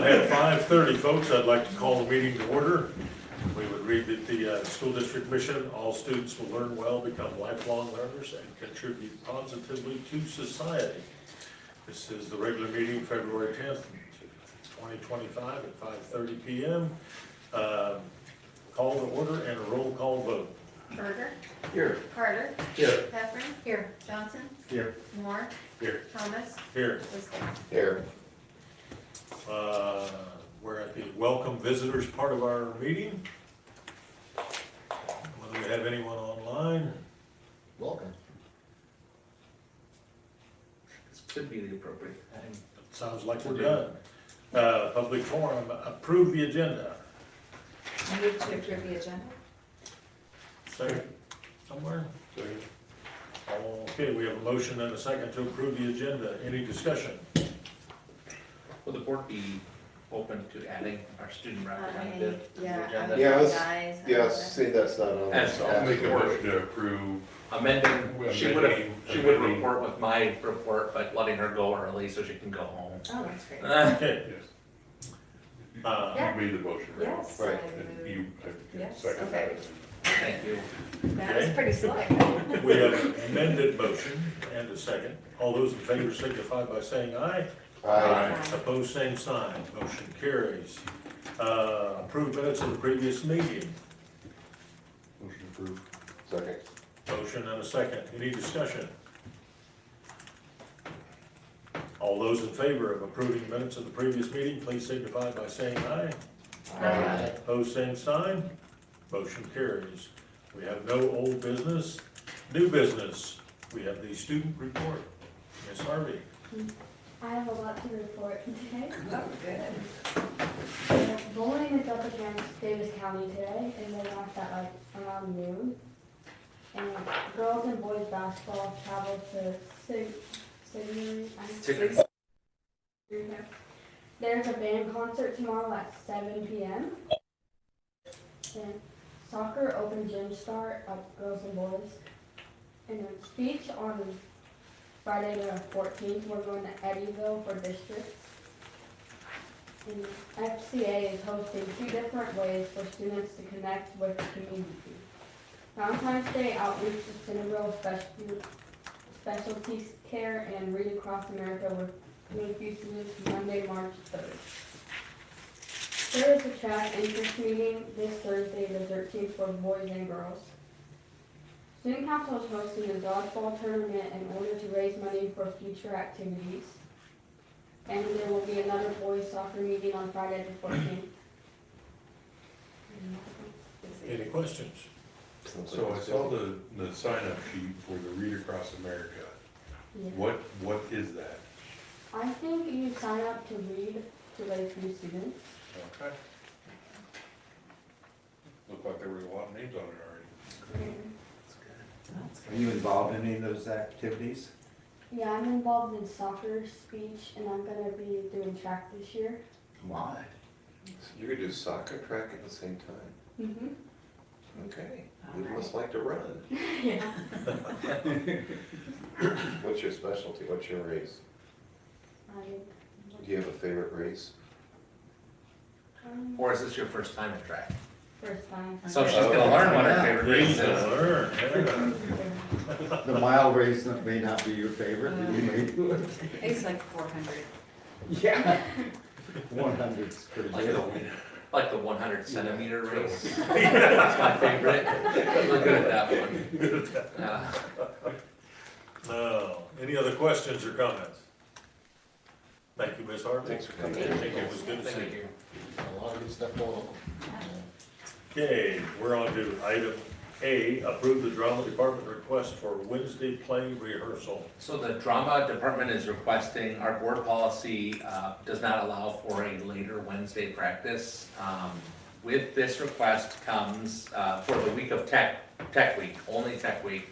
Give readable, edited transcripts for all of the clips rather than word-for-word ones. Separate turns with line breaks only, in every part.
At 5:30, folks, I'd like to call the meeting to order. We would read that the school district mission: all students will learn well, become lifelong learners, and contribute positively to society. This is the regular meeting, February 10th, 2025 at 5:30 p.m. Call to order and a roll call vote.
Berger.
Here.
Carter.
Here.
Heffron. Here. Johnson.
Here.
Moore.
Here.
Thomas.
Here.
Liston.
Here.
We're at the welcome visitors part of our meeting. Whether we have anyone online?
Welcome.
This could be the appropriate time.
Sounds like we're done. Public forum, approve the agenda.
Move to approve the agenda.
Second, somewhere? Second. Okay, we have a motion and a second to approve the agenda. Any discussion?
Will the board be open to adding our student representative to the
Yeah,
agenda?
Yes, see, that's not on.
And so
the-
I'll make a
Motion to approve.
Amending, she would
Amending.
report with my report, but letting her go early so she can go home.
Oh, that's great.
Okay.
Yes.
Yeah.
You made the motion, right?
Yes.
Right.
And
I
you,
move. Yes,
second
okay.
that.
Thank you.
That was pretty slick.
We have an amended motion and a second. All those in favor signify by saying aye.
Aye.
Opposed, same sign. Motion carries. Approved minutes of the previous meeting.
Motion approved.
Second.
Motion and a second. Any discussion? All those in favor of approving the minutes of the previous meeting, please signify by saying aye.
Aye.
Opposed, same sign. Motion carries. We have no old business. New business. We have the student report. Ms. Harvey.
I have a lot to report today.
Oh, good.
Bowling is up against Davis County today, and they left at like around noon. And girls and boys basketball travel to Signature. There's a band concert tomorrow at 7 p.m. And soccer open gym start of girls and boys. And then speech on Friday the 14th, we're going to Eddyville for district. And FCA is hosting 2 different ways for students to connect with the community. Valentine's Day outreach to Centerville Specialty Care and Read Across America with Lakeview students Monday, March 3rd. There is a track interest meeting this Thursday, the 13th, for boys and girls. Student Council is hosting a dodgeball tournament in order to raise money for future activities. And there will be another boys soccer meeting on Friday the 14th.
Any questions?
So I saw the sign-up sheet for the Read Across America.
Yeah.
What is that?
I think you sign up to read to Lakeview students.
Okay. Looked like there was a lot of names on it already.
Are you involved in any of those activities?
Yeah, I'm involved in soccer, speech, and I'm gonna be doing track this year.
Why?
You could do soccer, track at the same time.
Mm-hmm.
Okay. You must like to run.
Yeah.
What's your specialty? What's your race? Do you have a favorite race?
Or is this your first time at track?
First time.
So she's gonna learn what her favorite race
Read and
is.
learn. Yeah.
The mile race may not be your favorite, but you may do it.
It's like 400.
Yeah. 100's pretty good.
Like the 100 centimeter race. That's my favorite. I'm good at that one.
Any other questions or comments? Thank you, Ms. Harvey.
Thanks for coming.
Thank you. It was good to see
Thank
you.
you.
A lot of good stuff going on.
Okay, we're on to item A, approve the drama department request for Wednesday play rehearsal.
So the drama department is requesting, our board policy does not allow for a later Wednesday practice. With this request comes for the week of tech week, only tech week.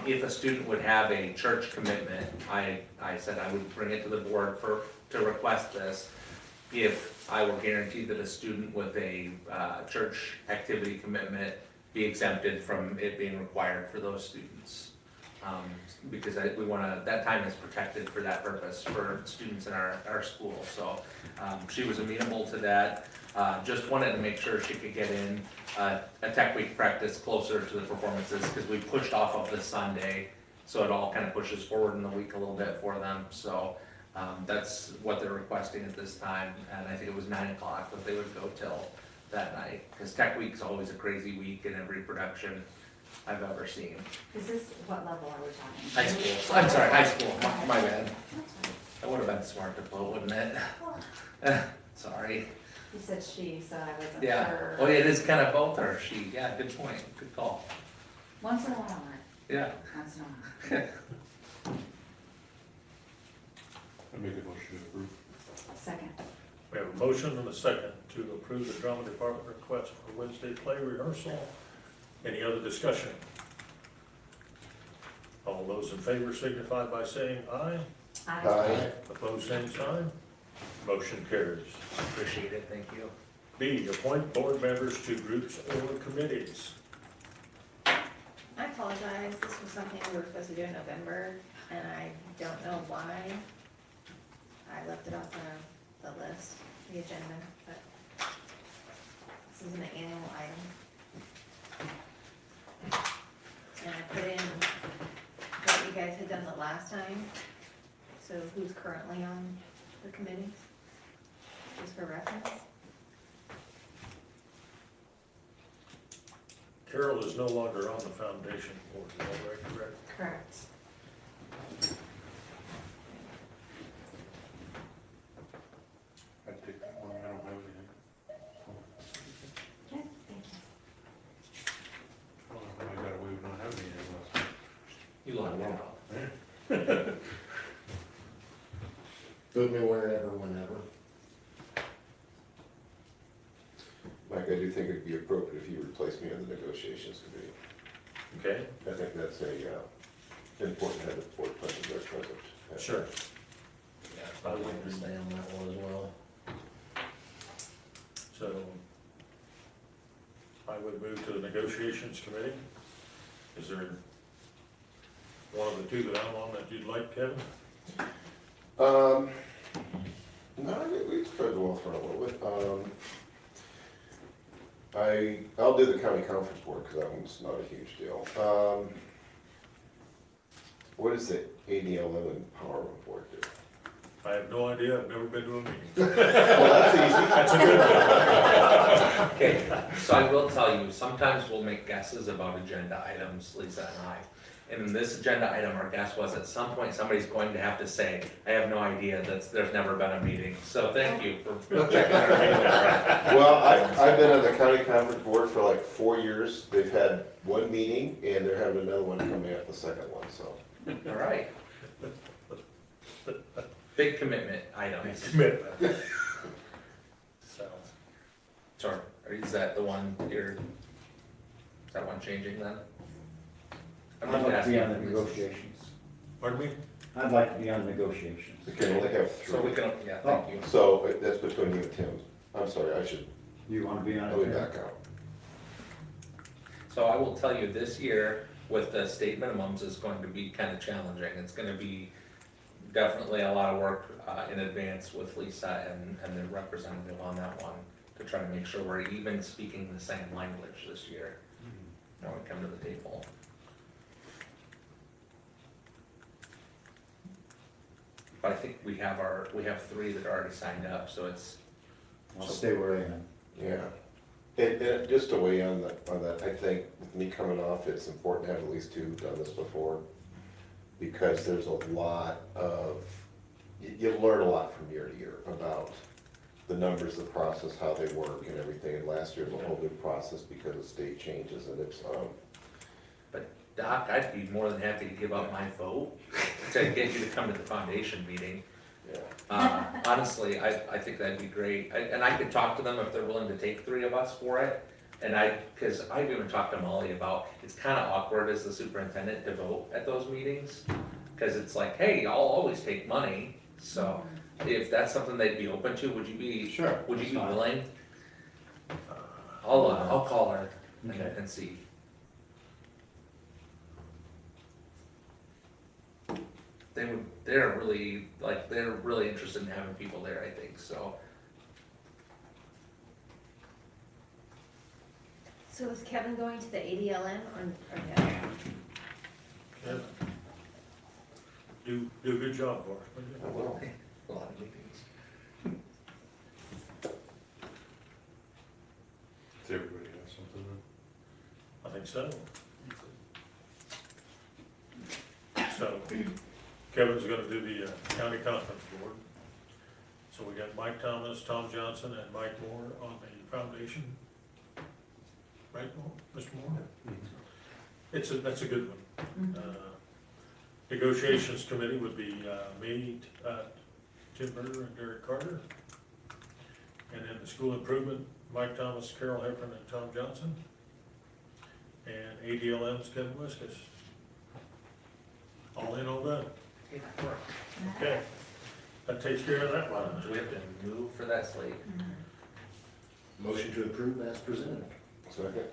If a student would have a church commitment, I said I would bring it to the board to request this. If I were guaranteed that a student with a church activity commitment be exempted from it being required for those students. because we wanna, that time is protected for that purpose, for students in our school, so, she was amenable to that. Just wanted to make sure she could get in, a tech week practice closer to the performances, cause we pushed off of this Sunday, so it all kind of pushes forward in the week a little bit for them, so, that's what they're requesting at this time, and I think it was 9 o'clock that they would go till that night, cause tech week's always a crazy week in every production I've ever seen.
Is this, what level are we talking?
High school, I'm sorry, high school, my bad. That would've been smart to put, wouldn't it? Sorry.
You said she, so I wasn't
Yeah,
sure.
well, it is kind of both or she, yeah, good point, good call.
Once in a while, Mark.
Yeah,
Once in a while.
I make a motion to approve.
Second.
We have a motion and a second to approve the drama department request for Wednesday play rehearsal. Any other discussion? All those in favor signify by saying aye.
Aye.
Opposed, same sign. Motion carries.
appreciate it, thank you.
B, appoint board members to groups or committees.
I apologize, this was something we were supposed to do in November, and I don't know why. I left it off the list, the agenda, but this is an annual item. And I put in what you guys had done the last time, so who's currently on the committees, just for reference.
Carol is no longer on the foundation board, is that right, correct?
Correct.
I'd take that one, I don't have anything.
Okay, thank you.
Well, I got away with not having anything last.
You let me know.
Put me whenever.
Mike, I do think it'd be appropriate if you replaced me on the negotiations committee.
Okay,
I think that's important to have the board president there present.
sure.
I would like to stay on that one as well.
So I would move to the negotiations committee. Is there one of the two that I'm on that you'd like, Kevin?
No, we spread the wealth around a little bit. I'll do the county conference board, because that one's not a huge deal. What does the ADLM empowerment board do?
I have no idea, I've never been to a meeting.
Well, that's easy.
That's a good one.
Okay, so I will tell you, sometimes we'll make guesses about agenda items, Lisa and I. And in this agenda item, our guess was at some point, somebody's going to have to say, I have no idea, there's never been a meeting. So thank you for checking our email.
Well, I've been on the county conference board for like 4 years. They've had one meeting, and they're having another one coming up, the second one, so.
All right. Big commitment items.
Commitment. So,
Sorry, is that the one is that one changing then? I'm
I'd
just
like to
asking
be on the
for Lisa's.
negotiations.
pardon me?
I'd like to be on negotiations.
We can only have
So we
three.
can, yeah, thank you.
So that's between you and Tim. I'm sorry,
You want to be on
I'll
it?
be
Tim?
back out.
So I will tell you, this year with the state minimums is going to be kind of challenging. It's gonna be definitely a lot of work in advance with Lisa and the representative on that one to try to make sure we're even speaking the same language this year when we come to the table. But I think we have three that are already signed up, so it's,
I'll stay where I am.
Yeah. And just to weigh on that, I think with me coming off, it's important to have at least two who've done this before. Because there's a lot of, you learn a lot from year to year about the numbers, the process, how they work and everything. And last year was a whole new process because of state changes, and it's,
but Doc, I'd be more than happy to give up my vote to get you to come to the foundation meeting.
yeah.
Honestly, I think that'd be great, and I could talk to them if they're willing to take three of us for it. And cause I've even talked to Molly about, it's kinda awkward as the superintendent to vote at those meetings. Cause it's like, hey, I'll always take money, so if that's something they'd be open to, would you be
Sure.
willing? I'll call her
Okay.
and see. they're really interested in having people there, I think, so.
So is Kevin going to the ADLM or no?
Yeah. Do a good job for us. will you?
I will.
A lot of meetings.
Does everybody have something?
I think so. So Kevin's gonna do the county conference board. So we got Mike Thomas, Tom Johnson, and Mike Moore on the foundation. Right, Mr. Moore? That's a good one. Negotiations committee would be me, Tim Berger, and Derek Carter. And then the school improvement, Mike Thomas, Carol Heffron, and Tom Johnson. And ADLM's Kevin Wiskus. All in, all done. Okay, that takes care of that one.
Do we have to move for that slate?
Motion to approve as presented.
Second.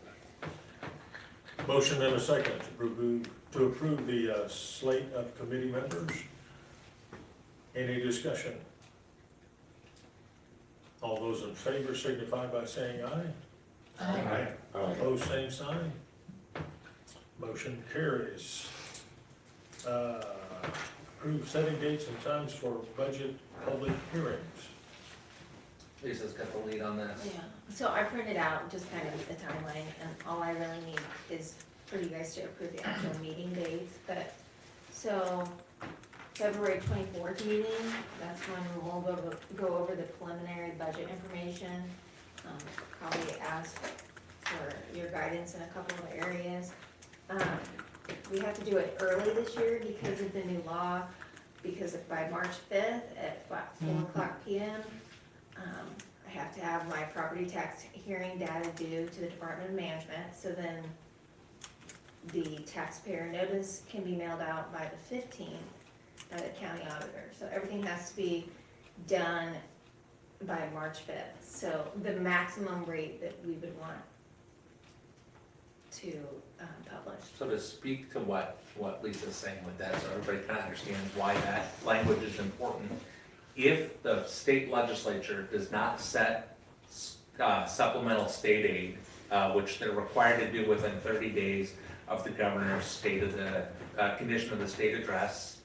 Motion and a second to approve the slate of committee members. Any discussion? All those in favor signify by saying aye.
Aye.
Opposed, same sign. Motion carries. Approve setting dates and times for budget public hearings.
Lisa's got the lead on this.
Yeah, so I printed out just kind of the timeline, and all I really need is for you guys to approve the actual meeting dates, but, so, February 24th meeting, that's when we'll go over the preliminary budget information. Probably ask for your guidance in a couple of areas. We have to do it early this year because of the new law, because by March 5th at 4:00 PM, I have to have my property tax hearing data due to the Department of Management, so then the taxpayer notice can be mailed out by the 15th by the county auditor. So everything has to be done by March 5th. So the maximum rate that we would want to publish.
So to speak to what Lisa's saying with that, so everybody kind of understands why that language is important. If the state legislature does not set supplemental state aid, which they're required to do within 30 days of the governor's state of the, condition of the state address,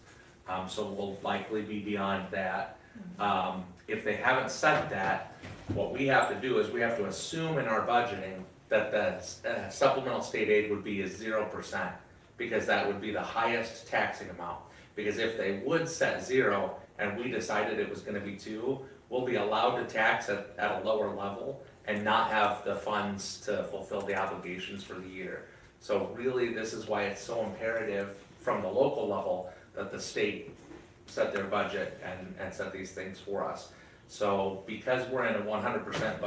so we'll likely be beyond that. If they haven't set that, what we have to do is we have to assume in our budgeting that the supplemental state aid would be 0%, because that would be the highest taxing amount. Because if they would set 0 and we decided it was gonna be 2, we'll be allowed to tax at a lower level and not have the funds to fulfill the obligations for the year. So really, this is why it's so imperative from the local level that the state set their budget and set these things for us. So because we're in a 100%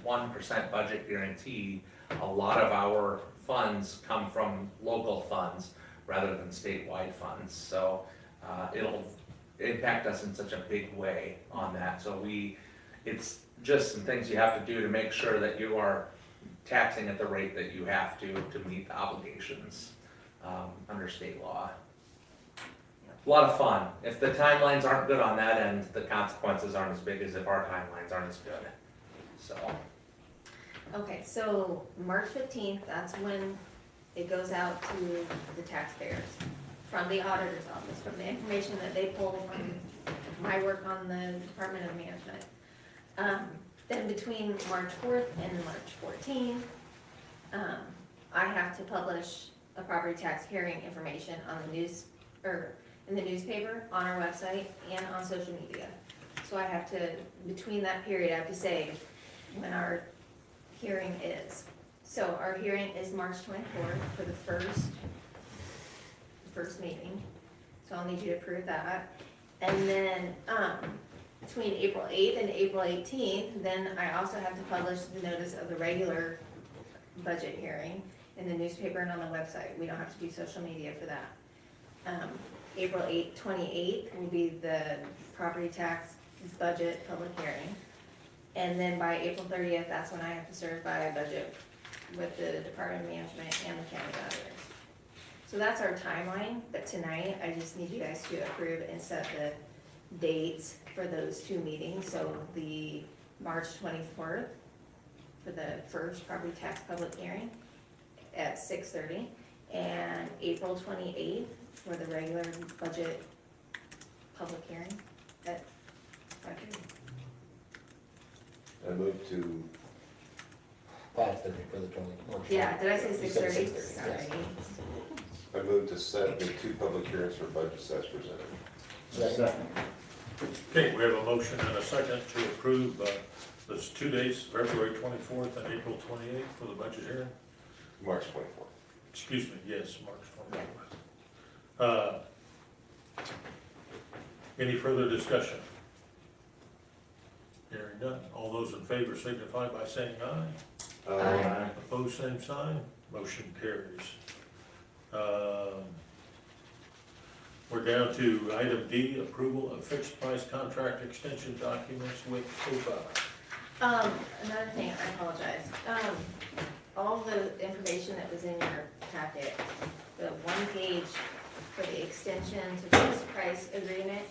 1% budget guarantee, a lot of our funds come from local funds rather than statewide funds. So it'll impact us in such a big way on that. So it's just some things you have to do to make sure that you are taxing at the rate that you have to meet the obligations under state law. A lot of fun. If the timelines aren't good on that end, the consequences aren't as big as if our timelines aren't as good. So.
Okay, so March 15th, that's when it goes out to the taxpayers from the auditor's office, from the information that they pull from my work on the Department of Management. Then between March 4th and March 14th, I have to publish a property tax hearing information on the news, or in the newspaper, on our website, and on social media. So I have to, between that period, I have to say when our hearing is. So our hearing is March 24th for the first meeting. So I'll need you to approve that. And then, between April 8th and April 18th, then I also have to publish the notice of the regular budget hearing in the newspaper and on the website. We don't have to do social media for that. April 28th will be the property tax budget public hearing. And then by April 30th, that's when I have to certify a budget with the Department of Management and the county auditors. So that's our timeline, but tonight I just need you guys to approve and set the dates for those two meetings. So the March 24th for the first property tax public hearing at 6:30, and April 28th for the regular budget public hearing at 5:30.
I move to,
5:30 for the 20.
Yeah, did I say
You said
6:30?
6:30,
Sorry.
yes.
I move to set the two public hearings for budgets as presented.
Second.
Okay, we have a motion and a second to approve, those 2 days, February 24th and April 28th for the budget hearing.
March 24th.
Excuse me, yes, March 24th. Any further discussion? Hearing none. All those in favor signify by saying aye.
Aye.
Opposed, same sign. Motion carries. We're down to item D, approval of fixed price contract extension documents with OPA.
Another thing, I apologize. All the information that was in your packet, the one page for the extension to fixed price agreement,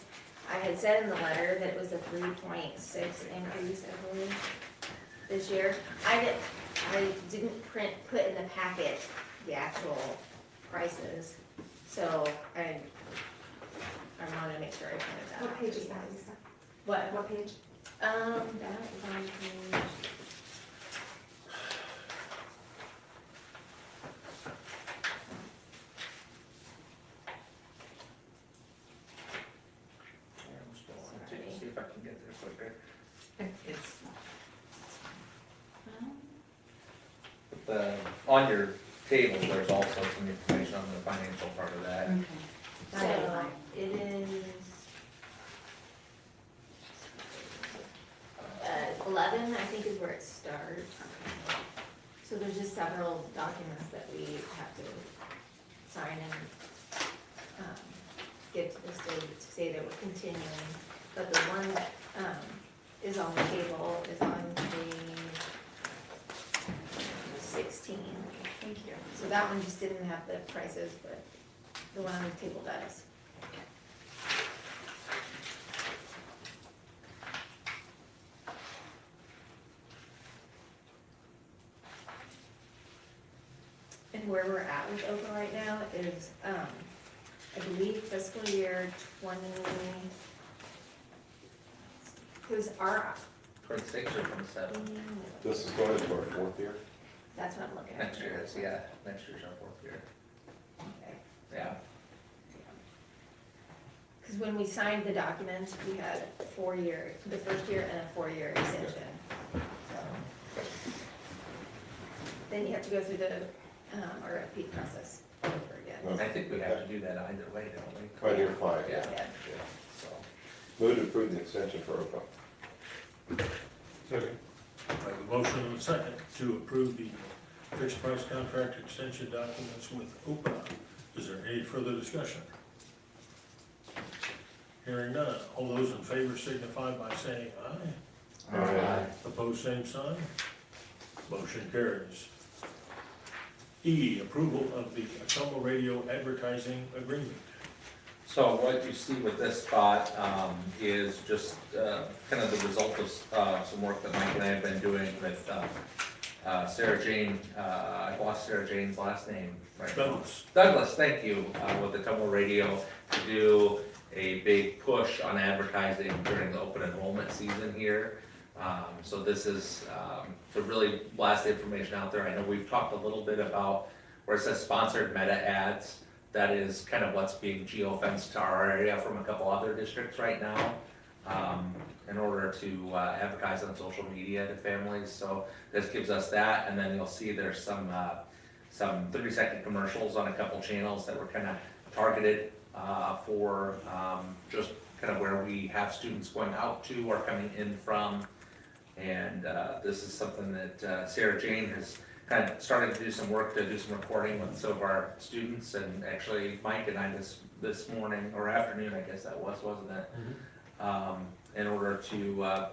I had said in the letter that it was a 3.6 increase, I believe, this year. I didn't put in the packet the actual prices, so I wanted to make sure I printed that.
What page is that, Lisa?
What?
What page?
That is on page.
See if I can get there quicker.
It's.
On your table, there's also some information on the financial part of that.
Okay.
So it is 11, I think is where it starts. So there's just several documents that we have to sign and give to the state to say that we're continuing. But the one that is on the table is on page 16.
Thank you.
So that one just didn't have the prices, but the one on the table does. And where we're at with OPA right now is, I believe fiscal year 20, because our,
26 or 27?
This is going into our fourth year.
that's what I'm looking at.
Next year is, yeah, next year's our 4th year.
Okay.
Yeah.
Because when we signed the documents, we had 4 year, the first year and a 4-year extension. So then you have to go through the RFP process over again.
I think we have to do that either way, don't we?
On year 5.
Yeah.
Yeah.
So,
Move to approve the extension for OPA.
Second.
I have a motion and a second to approve the fixed price contract extension documents with OPA. Is there any further discussion? Hearing none. All those in favor signify by saying aye.
Aye.
Opposed, same sign. Motion carries. E, approval of the Acoma Radio advertising agreement.
So what you see with this spot is just kind of the result of some work that Mike and I have been doing with Sarah Jane. I lost Sarah Jane's last name right now.
Douglas.
Douglas, thank you, with the Tumble Radio to do a big push on advertising during the open enrollment season here. So this is to really blast the information out there. I know we've talked a little bit about where it says sponsored meta ads. That is kind of what's being geo-fenced to our area from a couple other districts right now, in order to advertise on social media to families. So this gives us that, and then you'll see there's some 30-second commercials on a couple channels that were kind of targeted for just kind of where we have students going out to or coming in from. And this is something that Sarah Jane has kind of started to do some work to do some recording with some of our students, and actually Mike and I this morning or afternoon, I guess that was, wasn't it? In order to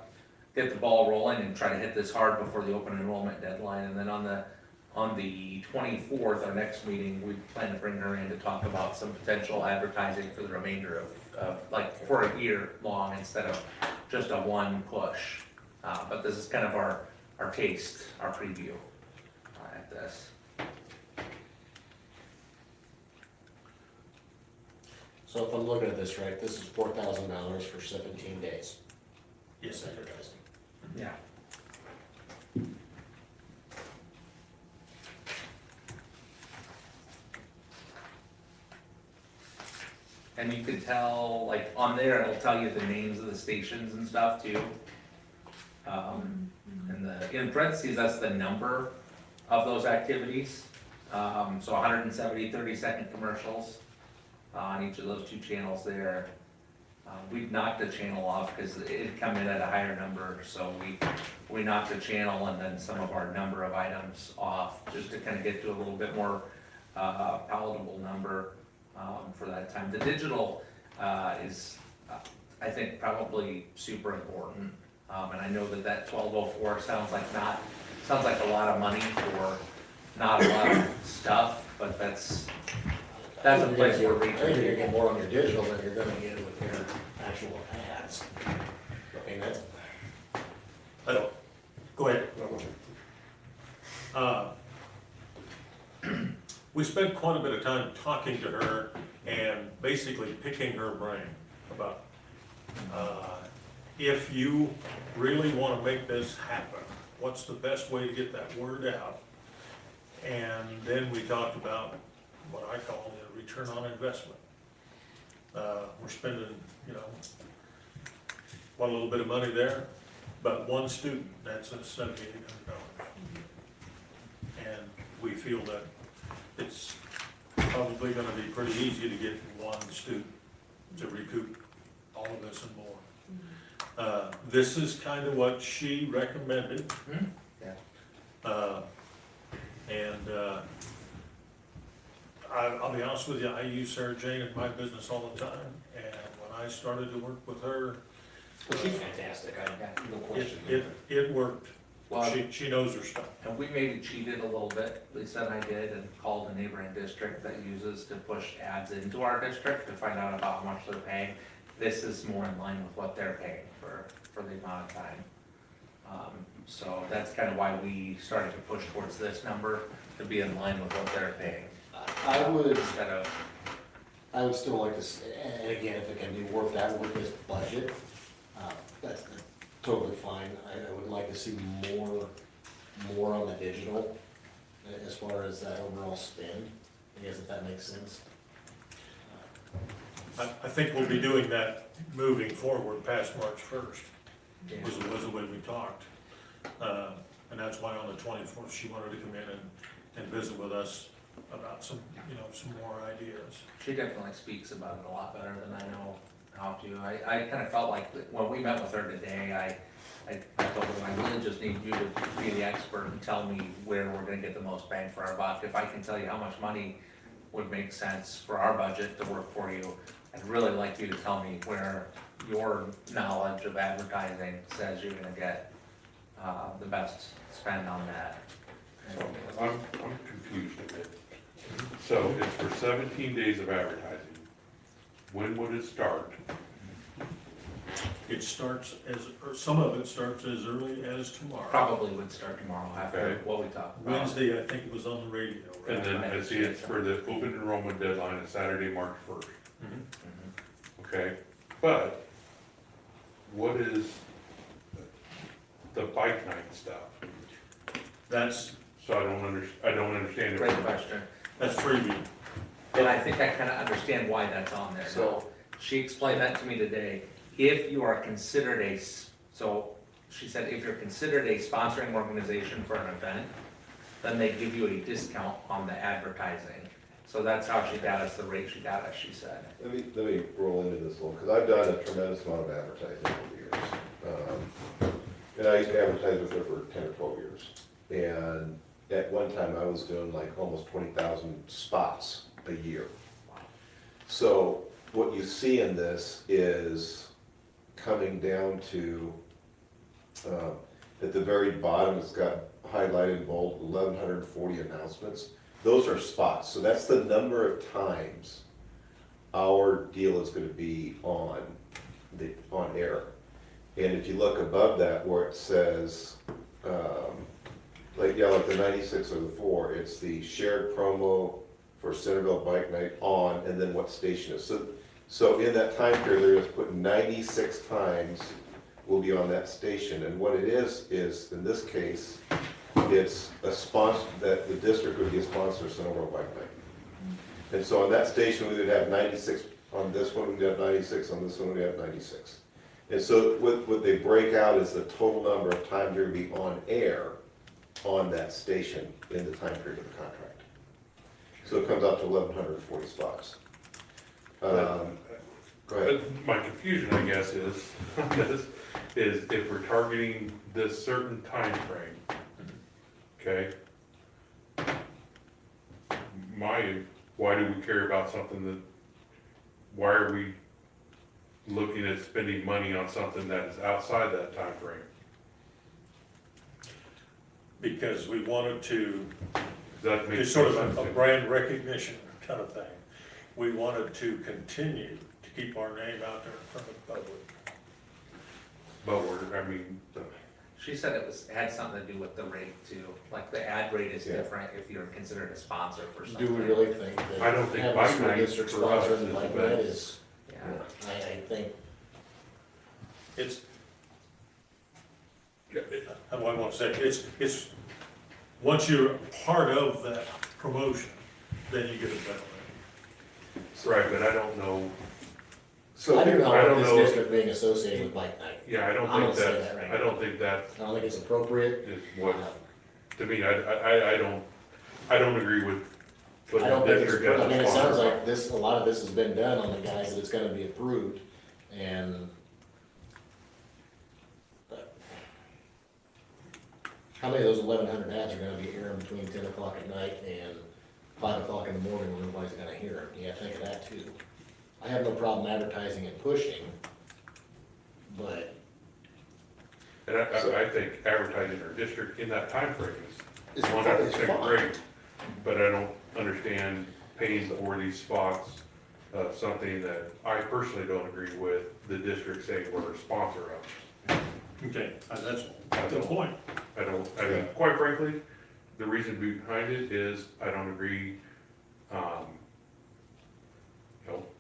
get the ball rolling and try to hit this hard before the open enrollment deadline. And then on on the 24th, our next meeting, we plan to bring her in to talk about some potential advertising for the remainder of like for a year long instead of just a one push. But this is kind of our taste, our preview at this.
So if I'm looking at this right, this is $4,000 for 17 days.
Yes,
This advertising.
Yeah. And you can tell, like, on there, it'll tell you the names of the stations and stuff too. And in parentheses, that's the number of those activities. So 170 30-second commercials on each of those two channels there. We've knocked the channel off because it come in at a higher number, so we knocked the channel and then some of our number of items off, just to kind of get to a little bit more palatable number for that time. The digital is, I think, probably super important, and I know that 1204 sounds like a lot of money for not a lot of stuff, but that's a place where
I think you're gonna
reaching.
get more on your digital than you're gonna get with your actual ads. I mean, that's,
I don't, go ahead. We spent quite a bit of time talking to her and basically picking her brain about, if you really want to make this happen, what's the best way to get that word out? And then we talked about what I call the return on investment. We're spending, a little bit of money there, but one student, that's $7,800. And we feel that it's probably gonna be pretty easy to get one student to recoup all of this and more. This is kind of what she recommended.
Yeah.
And I'll be honest with you, I use Sarah Jane in my business all the time, and when I started to work with her,
well, she's fantastic, no question.
it worked.
Well,
She knows her stuff.
and we maybe cheated a little bit, Lisa and I did, and called a neighboring district that uses to push ads into our district to find out about how much they're paying. This is more in line with what they're paying for the amount of time. So that's kind of why we started to push towards this number, to be in line with what they're paying.
I would,
Instead of,
I would still like to, and again, if it can be worked out with this budget, that's totally fine. I would like to see more on the digital as far as that overall spend, I guess if that makes sense.
I think we'll be doing that moving forward past March 1st,
yeah.
was the way we talked. And that's why on the 24th, she wanted to come in and visit with us about some more ideas.
She definitely speaks about it a lot better than I know how to. I kind of felt like when we met with her today, I told her, I really just need you to be the expert and tell me where we're gonna get the most bang for our buck. If I can tell you how much money would make sense for our budget to work for you, I'd really like you to tell me where your knowledge of advertising says you're gonna get the best spend on that.
So I'm confused a bit. So it's for 17 days of advertising. When would it start?
It starts or some of it starts as early as tomorrow.
Probably would start tomorrow after
Okay.
what we talked about.
Wednesday, I think it was on the radio, right?
And then I see it's for the open enrollment deadline is Saturday, March 1st.
Mhm.
Okay, but what is the bike night stuff?
That's
So I don't understand it.
Great question.
That's freebie.
And I think I kind of understand why that's on there.
So-
She explained that to me today. If you are considered so she said, if you're considered a sponsoring organization for an event, then they give you a discount on the advertising. So that's how she got us the rate she got us, she said.
Let me roll into this a little, because I've done a tremendous amount of advertising over the years. And I used to advertise with her for 10 or 12 years. And at one time, I was doing like almost 20,000 spots a year. So what you see in this is coming down to, At the very bottom, it's got highlighted in bold, 1,140 announcements. Those are spots, so that's the number of times our deal is gonna be on air. And if you look above that where it says, like the 96 or the 4, it's the shared promo for Centerville Bike Night on, and then what station is. So in that time period, they're just putting 96 times will be on that station. And what it is in this case, it's a sponsor, that the district would be a sponsor of Centerville Bike Night. And so on that station, we would have 96, on this one, we'd have 96, on this one, we'd have 96. And so what they break out is the total number of times you're gonna be on air on that station in the time period of the contract. So it comes out to 1,140 spots. Go ahead.
But my confusion, I guess, is, is if we're targeting this certain time frame, okay? Why do we care about something that, why are we looking at spending money on something that is outside that time frame?
Because we wanted to,
That makes
it's sort of
sense
a
to me.
brand recognition kind of thing. We wanted to continue to keep our name out there in front of the public.
But we're, I mean,
She said it had something to do with the rate too, like the ad rate is
Yeah.
different if you're considered a sponsor for something.
Do we really think that?
I don't think
having
bike
school
night
district
for us
sponsoring
is
the
the
bike
best.
night is,
Yeah.
I think,
It's, how do I want to say, it? It's, once you're part of that promotion, then you get a better rate.
right, but I don't know,
So
I do
I
not
don't
want this
know.
district being associated with bike night.
yeah, I don't
I'm
think
gonna say
that's,
that right
I don't think that
I don't think it's appropriate.
is what, to me, I don't agree with
I
putting
don't
the
think it's,
district as
I mean,
a
it sounds
sponsor.
like this, a lot of this has been done on the guys that it's gonna be approved, and but how many of those 1,100 ads are gonna be airing between 10 o'clock at night and 5 o'clock in the morning when nobody's gonna hear them? You gotta think of that too. I have no problem advertising and pushing, but
And I think advertising our district in that time frame is
It's
100%
fine.
great, but I don't understand paying for these spots of something that I personally don't agree with the district saying we're a sponsor of.
Okay, that's a good point.
I mean, quite frankly, the reason behind it is I don't agree,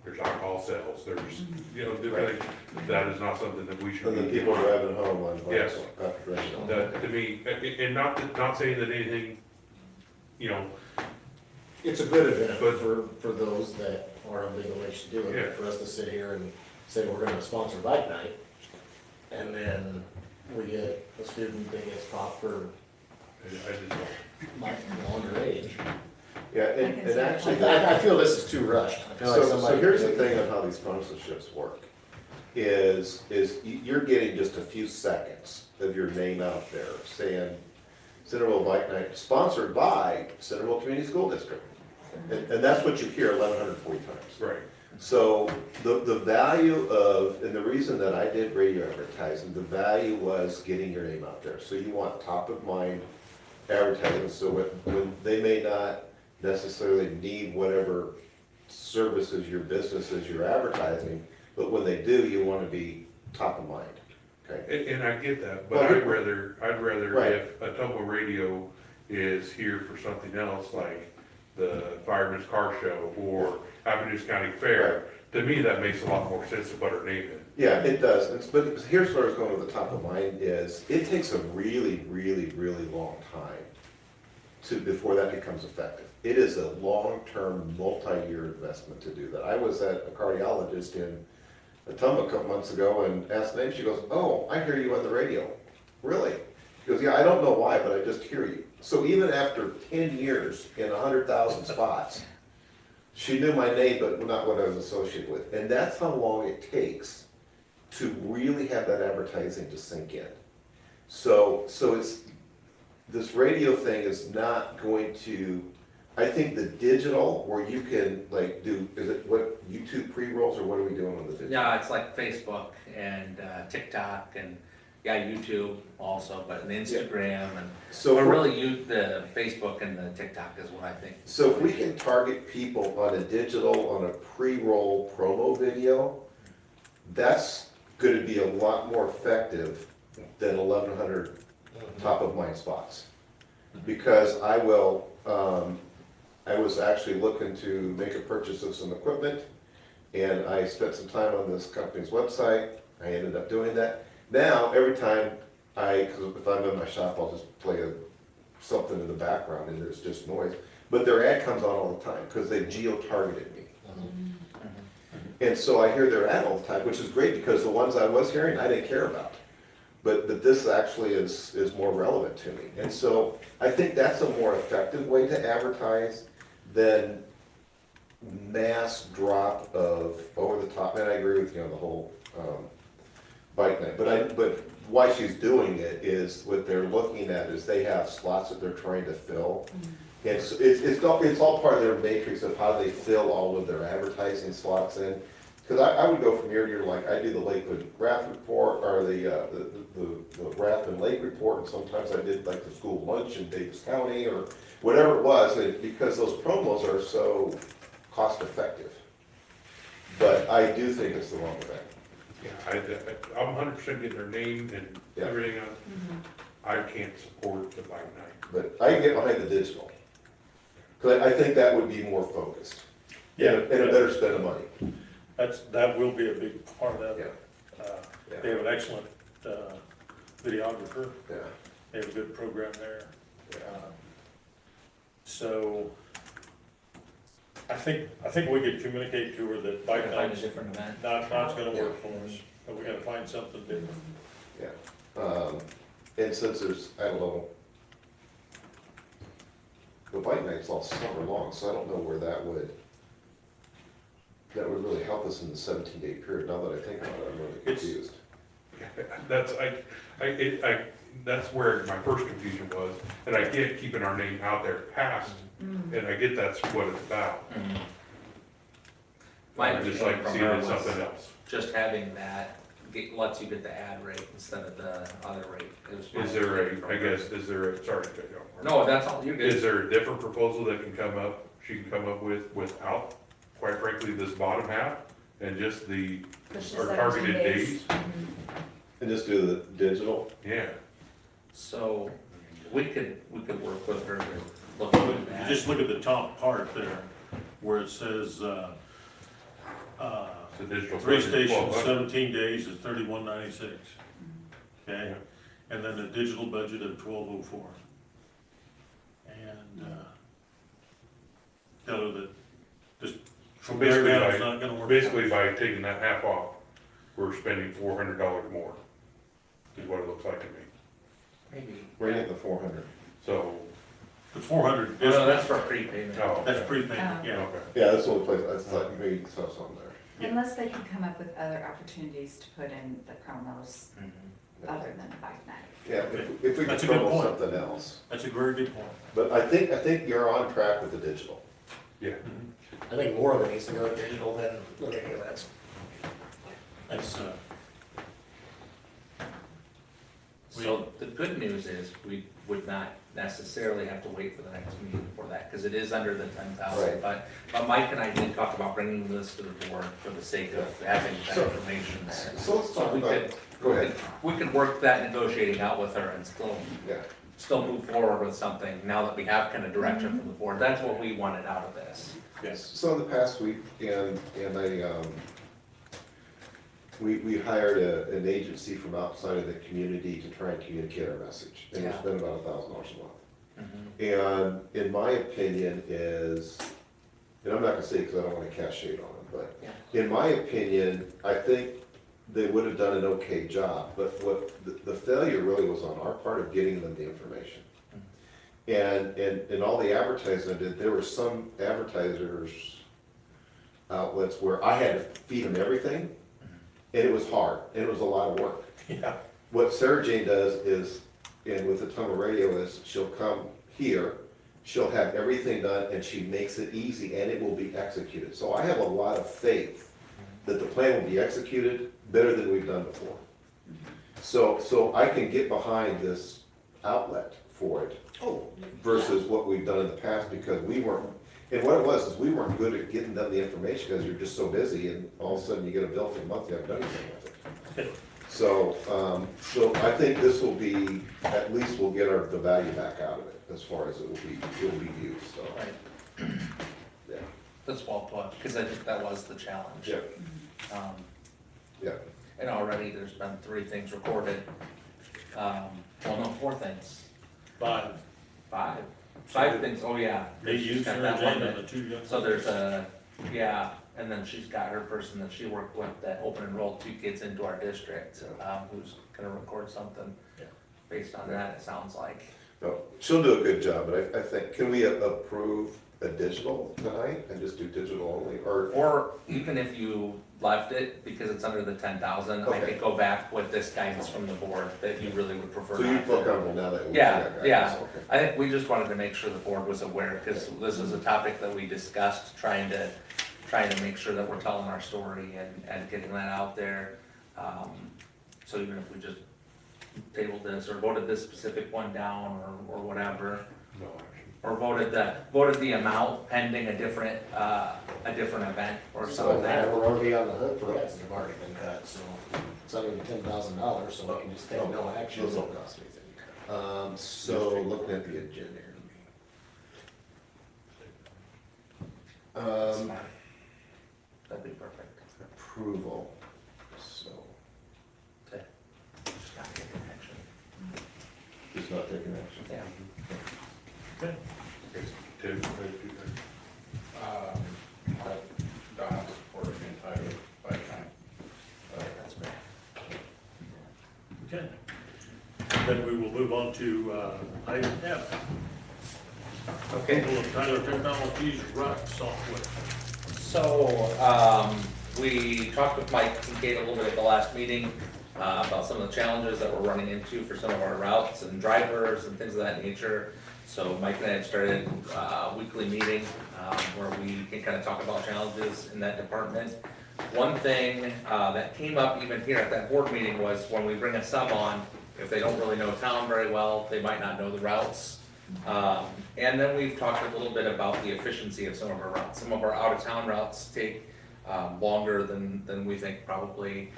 there's alcohol sales, there's, different, that is not something that we should
And then
be.
people driving home on
Yes.
bikes after drinking.
That, to me, and not saying that anything,
it's a good event
But-
for those that are of legal age to do it.
Yeah.
But for us to sit here and say we're gonna sponsor bike night, and then we get a student that gets popped for
I just
underage.
Yeah,
I
and
can
and
see
actually,
I feel this is too rushed. I feel like
so
somebody.
here's the thing on how these sponsorships work, is you're getting just a few seconds of your name out there saying Centerville Bike Night, sponsored by Centerville Community School District. And that's what you hear 1,140 times.
right.
So the value of, and the reason that I did radio advertising, the value was getting your name out there. So you want top of mind advertising, so when they may not necessarily need whatever services your business is you're advertising, but when they do, you want to be top of mind, okay?
And I get that, but
Well,
I'd rather
Right.
if Atomo Radio is here for something else, like the Fireman's Car Show or Avenues County Fair, to me, that makes a lot more sense to put our name in.
Yeah, it does, but here's where I was going with the top of mind is, it takes a really, really, really long time before that becomes effective. It is a long-term, multi-year investment to do that. I was at a cardiologist in Ottumwa a couple months ago and asked the name, she goes, "Oh, I hear you on the radio." Really? She goes, "Yeah, I don't know why, but I just hear you." So even after 10 years in 100,000 spots, she knew my name, but not what I was associated with. And that's how long it takes to really have that advertising to sink in. So it's, this radio thing is not going to, I think the digital, where you can like do, is it what, YouTube pre-rolls, or what are we doing with the digital?
Yeah, it's like Facebook and TikTok and Yeah, YouTube also, but an Instagram and,
So,
but
if we're-
really the Facebook and the TikTok is what I think.
so if we can target people on a digital, on a pre-roll promo video, that's gonna be a lot more effective than 1,100 top of mind spots. Because I was actually looking to make a purchase of some equipment, and I spent some time on this company's website. I ended up doing that. Now, every time cause if I'm in my shop, I'll just play something in the background and there's just noise. But their ad comes on all the time, because they've geo-targeted me. And so I hear their ad all the time, which is great, because the ones I was hearing, I didn't care about. But this actually is more relevant to me. And so I think that's a more effective way to advertise than mass drop of over the top. And I agree with you on the whole bike night. But why she's doing it is what they're looking at is they have slots that they're trying to fill. And so it's all part of their matrix of how they fill all of their advertising slots in. Because I would go from year to year, like I do the Lakewood Raft Report, or the Raft and Lake Report, and sometimes I did like the school lunch in Davis County, or whatever it was, and because those promos are so cost effective. But I do think it's the wrong thing.
Yeah, I'm 100% getting their name and
Yeah.
everything on. I can't support the bike night.
But I can get behind the digital. Because I think that would be more focused.
Yeah.
And a better spend of money.
That will be a big part of that.
Yeah.
They have an excellent videographer,
Yeah.
they have a good program there.
Yeah.
So, I think we could communicate to her that bike
Find a
night's
different event.
not gonna work for us, but we gotta find something different.
Yeah. And since there's, I don't know, the bike night's all summer long, so I don't know where that would really help us in the 17-day period. Now that I think about it, I'm really confused.
That's where my first confusion was, and I get keeping our name out there past, and I get that's what it's about.
My
I just like
understanding from
seeing
her
it
was
something else.
just having that lets you get the ad rate instead of the other rate.
Is there sorry to cut you off.
No, that's all, you're
Is
good.
there a different proposal that she can come up with without, quite frankly, this bottom half and just
Push the
our
17
targeted days?
And just do the digital?
Yeah,
So we could work with her to look at
You
that.
just look at the top part there, where it says,
the digital.
three
budget,
stations,
1200.
17 days is $31.96. Okay, and then the digital budget of $12.04. And, tell her that just from there
Basically,
down, it's not gonna work.
Basically, by taking that half off, we're spending $400 more, is what it looks like to me.
Maybe.
Right at the 400.
So,
The 400,
Oh, no, that's for prepayment.
oh,
that's
okay.
prepayment, yeah.
Okay.
Yeah, that's the only place, I thought maybe you saw something there.
Yeah.
Unless they can come up with other opportunities to put in the promos
Mhm.
other than the bike night.
Yeah, if we could
That's a good
promote
point.
something else.
That's a very good point.
But I think you're on track with the digital.
Yeah,
I think more of it needs to go digital than any of that.
That's,
So the good news is we would not necessarily have to wait for the next meeting for that, because it is under the 10,000.
Right.
But Mike and I did talk about bringing this to the board for the sake of having that
So-
information there.
So let's talk
we
about,
could-
go ahead.
We could work that negotiating out with her and
Yeah.
still move forward with something now that we have kind of direction from the board. That's what we wanted out of this.
yes.
So in the past week, and we hired an agency from outside of the community to try and communicate our message. And we
Yeah.
spent about $1,000 a month.
Mm-hmm.
And in my opinion is, and I'm not gonna say it because I don't wanna cast shade on them, but
Yeah.
in my opinion, I think they would have done an okay job, but what, the failure really was on our part of getting them the information. And all the advertising I did, there were some advertisers outlets where I had to feed them everything, and it was hard, and it was a lot of work.
Yeah,
What Sarah Jane does is, and with the Toma Radio is, she'll come here, she'll have everything done, and she makes it easy, and it will be executed. So I have a lot of faith that the plan will be executed better than we've done before. So I can get behind this outlet for it
Oh.
versus what we've done in the past, because we weren't, and what it was is we weren't good at getting them the information, because you're just so busy, and all of a sudden you get a bill for the month, you haven't done anything with it. So, so I think this will be, at least we'll get the value back out of it, as far as it will be used, so,
Right,
yeah.
that's well put, because I think that was the challenge.
Yeah,
Um,
yeah.
And already there's been 3 things recorded. Well, no, 4 things.
5.
5 things, oh yeah.
They
She's
use
got
her
that one
agenda,
that-
the 2 young.
So there's yeah, and then she's got her person that she worked with that open enrolled 2 kids into our district, who's gonna record something
Yeah.
based on that, it sounds like.
No, she'll do a good job, but I think, can we approve a digital tonight and just do digital only, or?
Or even if you left it, because it's under the 10,000, I
Okay.
could go back with this guidance from the board that you really would prefer
So you
not
feel
to.
comfortable now that?
Yeah,
got guidance,
yeah.
okay.
I think we just wanted to make sure the board was aware, because this is a topic that we discussed, trying to make sure that we're telling our story and getting that out there. So even if we just tabled this, or voted this specific one down, or whatever,
No action.
or voted the amount pending a different event or
So
something.
we're already on the hook for that, since they've already been cut, so it's under $10,000, so we can just take no action.
Those don't cost anything. So looking at the agenda.
That's fine. That'd be perfect.
Approval, so,
Just not taking action.
just not taking action.
Yeah.
Tim, maybe,
Don supported the entire bike time.
That's great.
Okay. Then we will move on to item F.
Okay.
Approval of Tyler Technologies RUT software.
So, we talked with Mike Kincaid a little bit at the last meeting, about some of the challenges that we're running into for some of our routes and drivers and things of that nature. So Mike and I have started a weekly meeting, where we can kind of talk about challenges in that department. One thing, that came up even here at that board meeting was when we bring a sub on, if they don't really know town very well, they might not know the routes. And then we've talked a little bit about the efficiency of some of our routes. Some of our out-of-town routes take longer than we think probably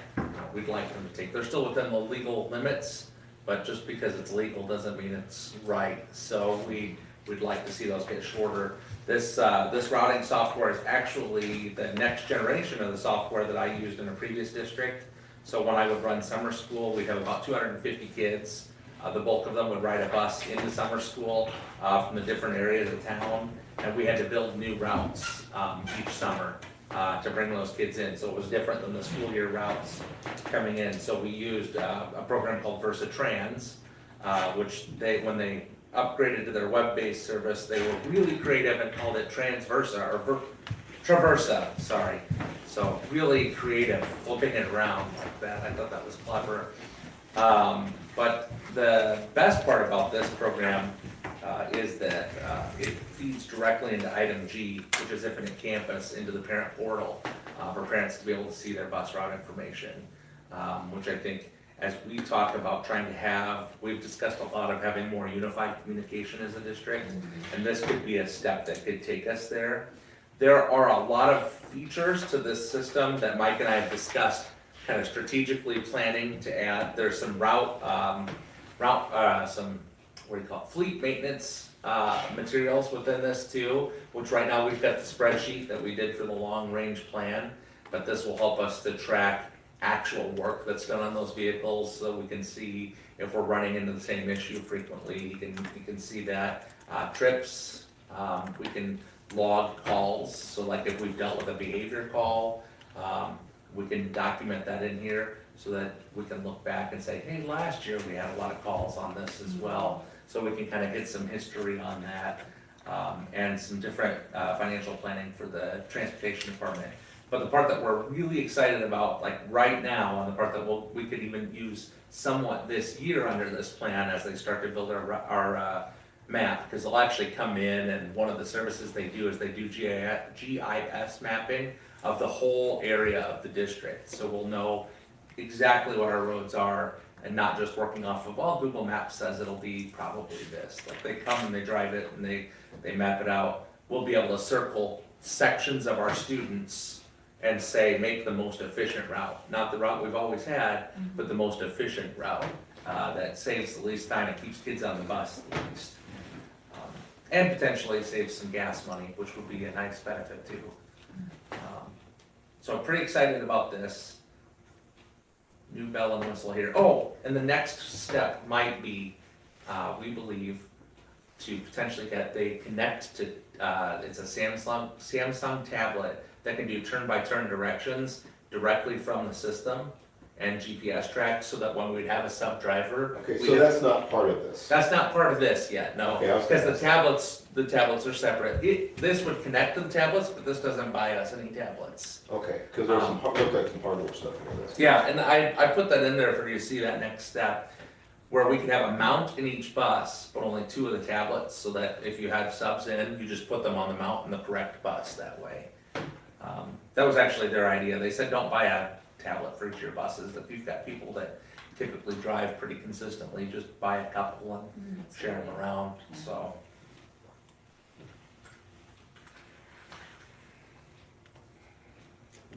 we'd like them to take. They're still within the legal limits, but just because it's legal doesn't mean it's right. So we'd like to see those get shorter. This routing software is actually the next generation of the software that I used in a previous district. So when I would run summer school, we'd have about 250 kids. The bulk of them would ride a bus into summer school from the different areas of town, and we had to build new routes each summer to bring those kids in. So it was different than the school year routes coming in. So we used a program called VersaTrans, which when they upgraded to their web-based service, they were really creative and called it Transversa, or Traversa, sorry. So really creative, flipping it around like that. I thought that was clever. But the best part about this program is that it feeds directly into item G, which is Infinite Campus, into the parent portal for parents to be able to see their bus route information, which I think, as we talk about trying to have, we've discussed a lot of having more unified communication as a district, and this could be a step that could take us there. There are a lot of features to this system that Mike and I have discussed, kind of strategically planning to add. There's some fleet maintenance materials within this too, which right now we've got the spreadsheet that we did for the long range plan, but this will help us to track actual work that's done on those vehicles, so we can see if we're running into the same issue frequently. You can see that. Trips, we can log calls, so like if we've dealt with a behavior call, we can document that in here so that we can look back and say, hey, last year we had a lot of calls on this as well. So we can kind of get some history on that, and some different financial planning for the transportation department. But the part that we're really excited about, like right now, and the part that we could even use somewhat this year under this plan as they start to build our map, because they'll actually come in, and one of the services they do is they do GIS mapping of the whole area of the district. So we'll know exactly what our roads are, and not just working off of, well, Google Maps says it'll be probably this. Like they come and they drive it and they map it out. We'll be able to circle sections of our students and say, make the most efficient route. Not the route we've always had, but the most efficient route that saves the least time and keeps kids on the bus the least. And potentially saves some gas money, which would be a nice benefit too. So I'm pretty excited about this. New bell and whistle here. Oh, and the next step might be, we believe, to potentially get, they connect to, it's a Samsung tablet that can do turn-by-turn directions directly from the system and GPS track, so that when we'd have a sub-driver.
Okay, so that's not part of this.
That's not part of this yet, no,
Okay, I was
because
gonna
the tablets are separate. This would connect to the tablets, but this doesn't buy us any tablets.
Okay, because there's some, look like some hardware stuff in this.
Yeah, and I put that in there for you to see that next step, where we could have a mount in each bus, but only 2 of the tablets, so that if you had subs in, you just put them on the mount in the correct bus that way. That was actually their idea. They said, don't buy a tablet for each of your buses. If you've got people that typically drive pretty consistently, just buy a couple and share them around, so.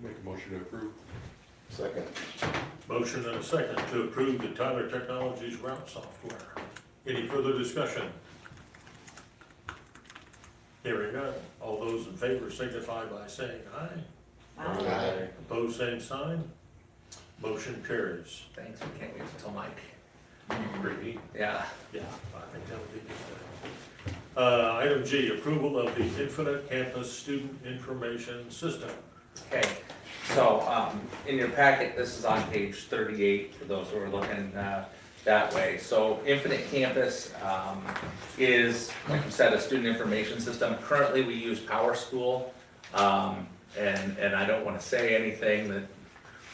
Make a motion to approve.
Second.
Motion and a second to approve the Tyler Technologies route software. Any further discussion? Hearing none. All those in favor signify by saying aye.
Aye.
Opposed, same sign. Motion carries.
Thanks, we can't wait until Mike.
Pretty neat.
Yeah.
Yeah, I think that'll be good. Item G, approval of the Infinite Campus Student Information System.
Okay, so, in your packet, this is on page 38, for those who are looking, that way. So Infinite Campus, is, like you said, a student information system. Currently, we use PowerSchool, and I don't wanna say anything that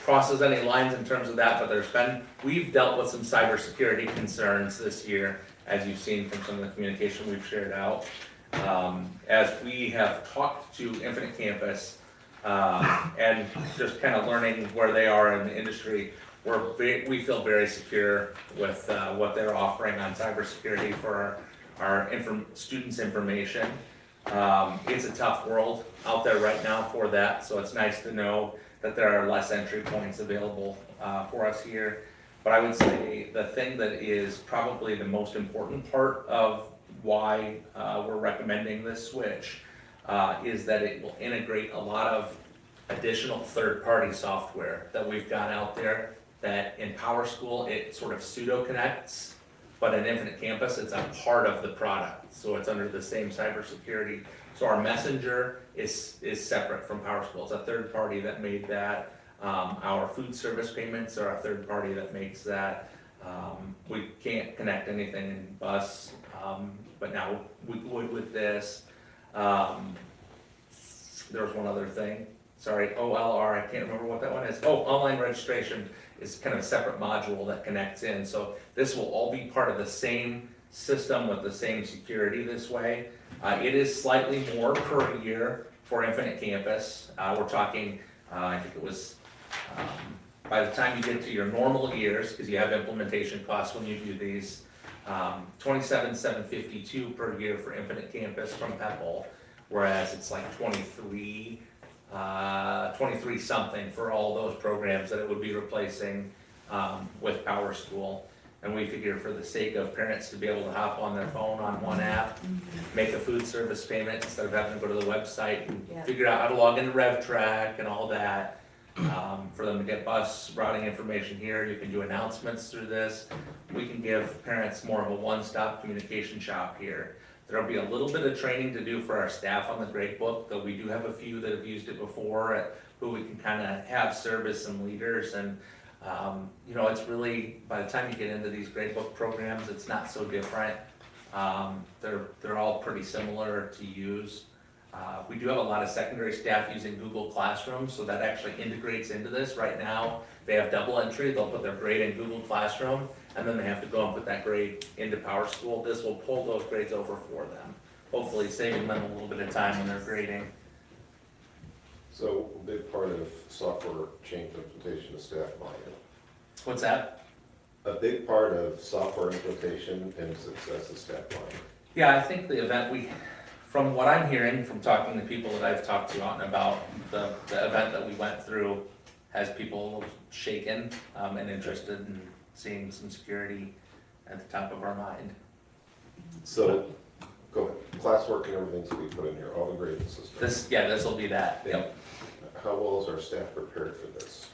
crosses any lines in terms of that, but we've dealt with some cybersecurity concerns this year, as you've seen from some of the communication we've shared out. As we have talked to Infinite Campus, and just kind of learning where they are in the industry, we feel very secure with what they're offering on cybersecurity for our students' information. It's a tough world out there right now for that, so it's nice to know that there are less entry points available for us here. But I would say the thing that is probably the most important part of why we're recommending this switch is that it will integrate a lot of additional third-party software that we've got out there, that in PowerSchool it sort of pseudo-connects, but in Infinite Campus it's a part of the product, so it's under the same cybersecurity. So our Messenger is separate from PowerSchool. It's a third party that made that. Our food service payments are a third party that makes that. We can't connect anything in bus, but now we would with this. There was one other thing. Sorry, OLR, I can't remember what that one is. Oh, online registration is kind of a separate module that connects in. So this will all be part of the same system with the same security this way. It is slightly more per year for Infinite Campus. We're talking, I think it was, by the time you get to your normal years, because you have implementation costs when you do these, $27,752 per year for Infinite Campus from Peppel, whereas it's like 23 something for all those programs that it would be replacing with PowerSchool. And we figure for the sake of parents to be able to hop on their phone on one app, make a food service payment instead of having to go to the website and figure out how to log into RevTrack and all that. For them to get bus routing information here, you can do announcements through this. We can give parents more of a one-stop communication shop here. There'll be a little bit of training to do for our staff on the gradebook, though we do have a few that have used it before, who we can kind of have serve as some leaders. And you know, it's really, by the time you get into these gradebook programs, it's not so different. They're all pretty similar to use. We do have a lot of secondary staff using Google Classroom, so that actually integrates into this. Right now, they have double entry. They'll put their grade in Google Classroom, and then they have to go and put that grade into PowerSchool. This will pull those grades over for them, hopefully saving them a little bit of time when they're grading.
So a big part of software change implementation is staff buy-in.
What's that?
a big part of software implementation and success is staff learning.
Yeah, I think the event from what I'm hearing, from talking to people that I've talked to out and about, the event that we went through has people shaken, and interested in seeing some security at the top of our mind.
So, go ahead, classwork and everything's to be put in here, all the grading systems.
This will be that, yep.
How well is our staff prepared for this?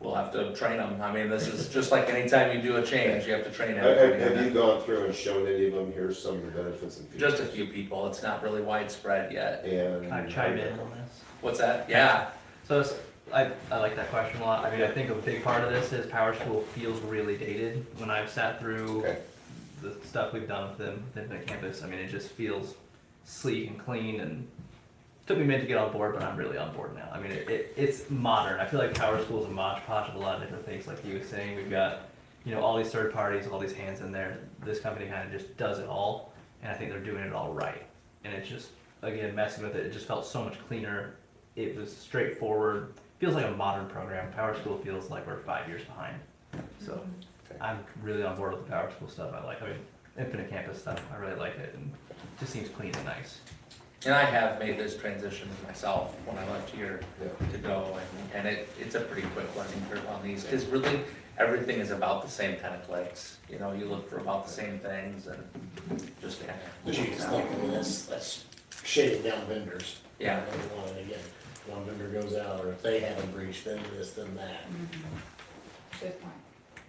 We'll have to train them. I mean, this is just like anytime you do a change, you have to train
Have
everybody.
you gone through and shown any of them, here's some of the benefits and features?
Just a few people. It's not really widespread yet.
And.
Can I chime in on this?
What's that? Yeah.
So I like that question a lot. I mean, I think a big part of this is Power School feels really dated. When I've sat through
Okay.
the stuff we've done with them within the campus, I mean, it just feels sleek and clean, and it took me a minute to get on board, but I'm really on board now. I mean, it's modern. I feel like Power School is a modge podge of a lot of different things. Like he was saying, we've got, you know, all these third parties, all these hands in there. This company kind of just does it all, and I think they're doing it all right. And it's just, again, messing with it, it just felt so much cleaner. It was straightforward. Feels like a modern program. Power School feels like we're 5 years behind. So I'm really on board with the Power School stuff. I mean, Infinite Campus stuff. I really like it, and it just seems clean and nice.
And I have made this transition myself when I left here
Yeah.
to go, and it's a pretty quick learning curve on these, because really, everything is about the same kind of clicks. You know, you look for about the same things, and just kind
The cheapest thing in this, that's shaving down vendors.
Yeah.
And again, one vendor goes out, or if they have a breach, then this, then that.
Good point.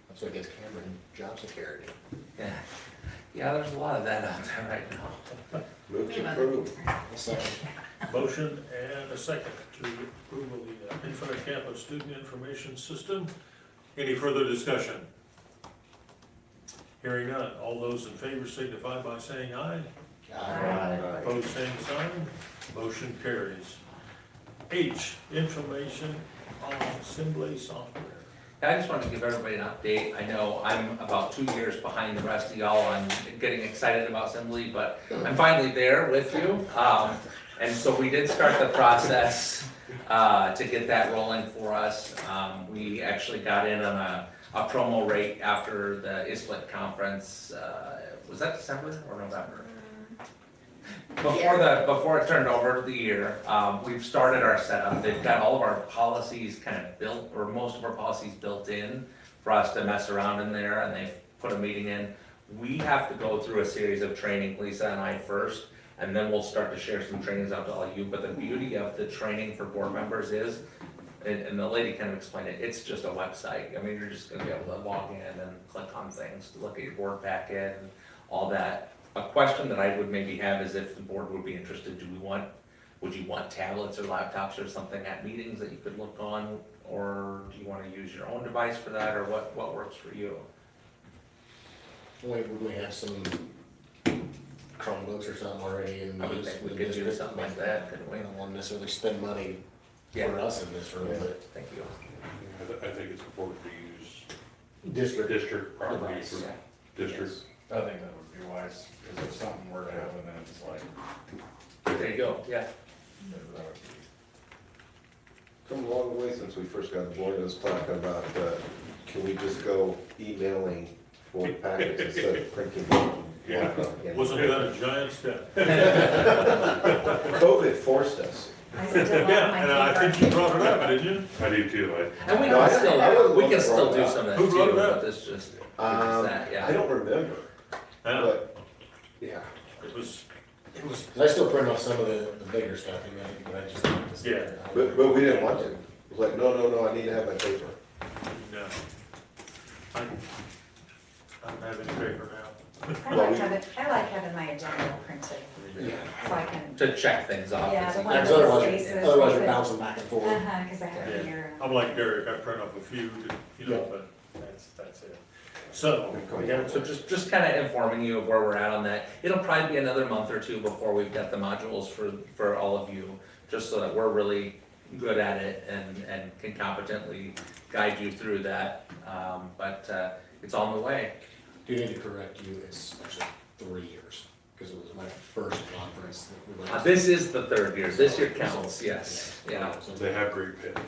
That's what gets Cameron job security.
yeah. Yeah, there's a lot of that out there right now.
Move to approve.
So,
Motion and a second to approve of the Infinite Campus Student Information System. Any further discussion? Hearing none. All those in favor signify by saying aye. Opposed, same sign. Motion carries. H, information on Assembly software.
I just wanted to give everybody an update. I know I'm about 2 years behind the rest of y'all on getting excited about Assembly, but I'm finally there with you. And so we did start the process to get that rolling for us. We actually got in on a promo rate after the ISLIT conference. Was that December or November? Before it turned over the year, we've started our setup. They've got all of our policies kind of built, or most of our policies built in for us to mess around in there, and they've put a meeting in. We have to go through a series of training, Lisa and I first, and then we'll start to share some trainings out to all you. But the beauty of the training for board members is, and the lady kind of explained it, it's just a website. I mean, you're just gonna be able to log in and click on things, to look at your board packet and all that. A question that I would maybe have is if the board would be interested, would you want tablets or laptops or something at meetings that you could look on? Or do you want to use your own device for that, or what works for you?
we have some Chromebooks or something already in
I would
use
think we
with
could do
district.
something like that, couldn't we?
We don't want to necessarily spend money
Yeah.
for us in this room, but
Thank you.
I think it's important to use
district
property
device.
for district.
I think that would be wise, because if something were to happen, then it's like,
There you go, yeah.
that would be.
Come a long way since we first got on board. I was talking about, can we just go emailing board packets instead of printing them?
Yeah.
Wasn't that a giant step?
COVID forced us.
I still want
Yeah,
my
and I
paper.
think you brought it up, didn't you?
I do too,
And we
No, I
can
wasn't the
still
one
do
that
some of that
Who
too,
brought it up?
but it's just
I
that, yeah.
don't remember,
Yeah,
but, yeah.
it was,
'Cause I still print off some of the bigger stuff, and but I just want to see.
Yeah.
But we didn't want to. It was like, no, I need to have my paper.
no. I don't have any paper now.
I like having my agenda printed,
Yeah.
so I can,
To check things off.
yeah, the one
Because
with the
otherwise,
spaces.
otherwise you're bouncing back and forth.
Because I have it here.
I'm like Derek, I print off a few, but that's it. So,
So just kind of informing you of where we're at on that. It'll probably be another month or two before we've got the modules for all of you, just so that we're really good at it and can competently guide you through that. But it's on the way.
Do need to correct you, it's actually 3 years, because it was my first conference that we went to.
This is the third year. This year counts, yes. Yeah.
So
They have great pins.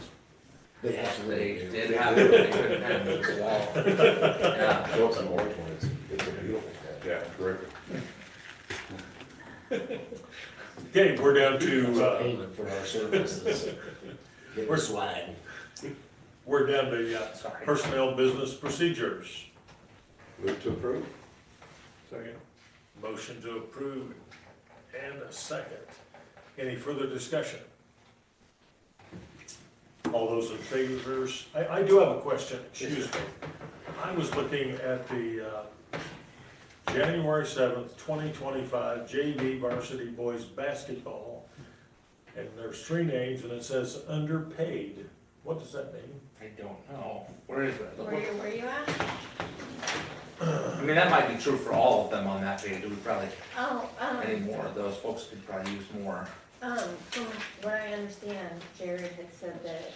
They absolutely
They
do.
did have it, they couldn't have it as well. Yeah.
So it's an orange one, it's a beautiful cat.
Yeah, terrific.
Okay, we're down
It's a
to,
payment for our services. Get the swag.
we're down to
Sorry.
personnel business procedures.
Move to approve?
Second. Motion to approve and a second. Any further discussion? All those in favor, I do have a question, excuse me. I was looking at the January 7th, 2025 JV varsity boys basketball, and there's 3 names, and it says underpaid. What does that mean?
I don't know. Where is it?
Where you at?
I mean, that might be true for all of them on that page. We probably,
Oh,
any more of those folks could probably use more.
from what I understand, Jared had said that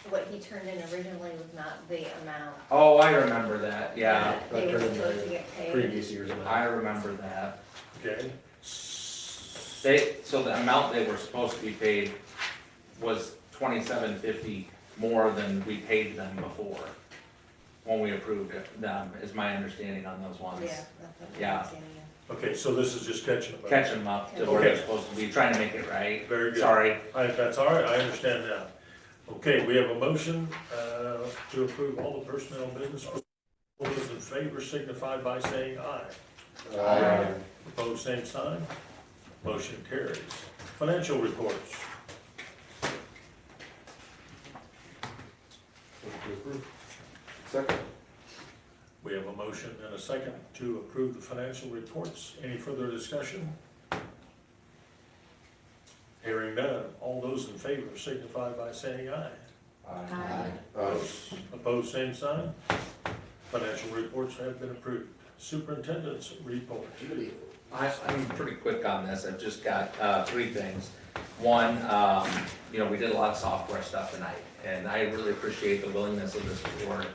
what he turned in originally was not the amount
Oh, I remember that, yeah.
that they were supposed to get paid.
Previous years.
I remember that.
Okay?
So the amount they were supposed to be paid was $27.50 more than we paid them before, when we approved it, them, is my understanding on those ones.
Yeah, that's what
Yeah.
I'm understanding.
Okay, so this is just catching up.
Catching them up to where they're
Okay.
supposed to be, trying to make it right.
Very good.
Sorry.
That's all right, I understand now. Okay, we have a motion to approve all the personnel business. All those in favor signify by saying aye.
Aye.
Opposed, same sign. Motion carries. Financial reports.
Motion to approve.
Second?
We have a motion and a second to approve the financial reports. Any further discussion? Hearing none. All those in favor signify by saying aye.
Aye.
Opposed, same sign. Financial reports have been approved. Superintendent's report.
I'm pretty quick on this, I've just got 3 things. One, we did a lot of software stuff tonight, and I really appreciate the willingness of this board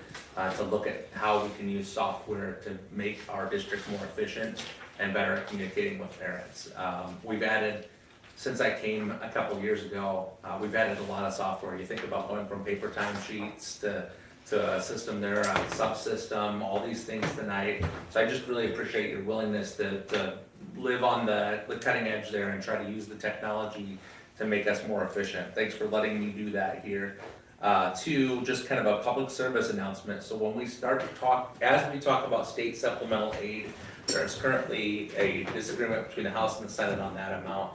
to look at how we can use software to make our district more efficient and better at communicating with parents. We've added, since I came a couple years ago, we've added a lot of software. You think about going from paper timesheets to a system there, a subsystem, all these things tonight. So I just really appreciate your willingness to live on the cutting edge there and try to use the technology to make us more efficient. Thanks for letting me do that here. 2, just kind of a public service announcement. So when we start to talk, as we talk about state supplemental aid, there's currently a disagreement between the House and the Senate on that amount,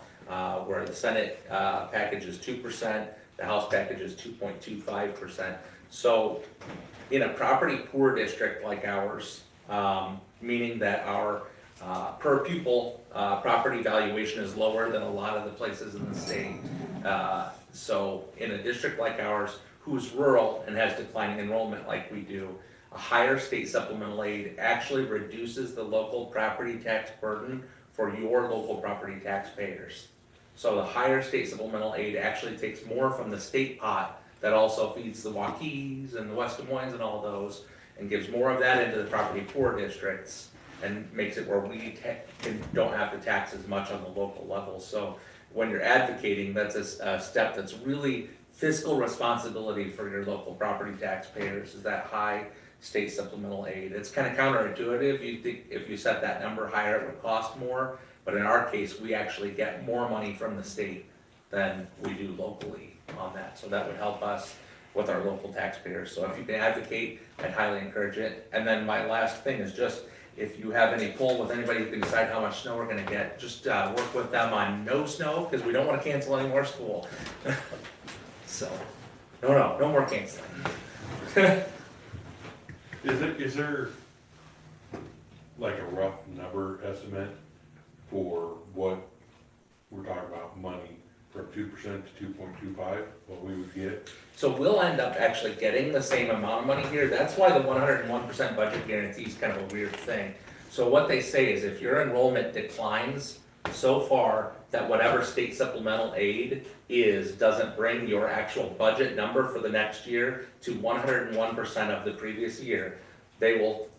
where the Senate package is 2%, the House package is 2.25%. So in a property poor district like ours, meaning that our per pupil property valuation is lower than a lot of the places in the state. So in a district like ours, who's rural and has declining enrollment like we do, a higher state supplemental aid actually reduces the local property tax burden for your local property taxpayers. So the higher state supplemental aid actually takes more from the state pot that also feeds the Waukees and the West Des Moines and all those, and gives more of that into the property poor districts, and makes it where we don't have to tax as much on the local level. So when you're advocating, that's a step that's really fiscal responsibility for your local property taxpayers, is that high state supplemental aid. It's kind of counterintuitive. You think if you set that number higher, it would cost more, but in our case, we actually get more money from the state than we do locally on that. So that would help us with our local taxpayers. So if you can advocate, I'd highly encourage it. And then my last thing is just, if you have any pull with anybody who can decide how much snow we're gonna get, just work with them on no snow, because we don't wanna cancel any more school. So, no more canceling.
Is there like a rough number estimate for what we're talking about money from 2% to 2.25, what we would get?
So we'll end up actually getting the same amount of money here. That's why the 101% budget guarantee is kind of a weird thing. So what they say is if your enrollment declines so far that whatever state supplemental aid is doesn't bring your actual budget number for the next year to 101% of the previous year, they will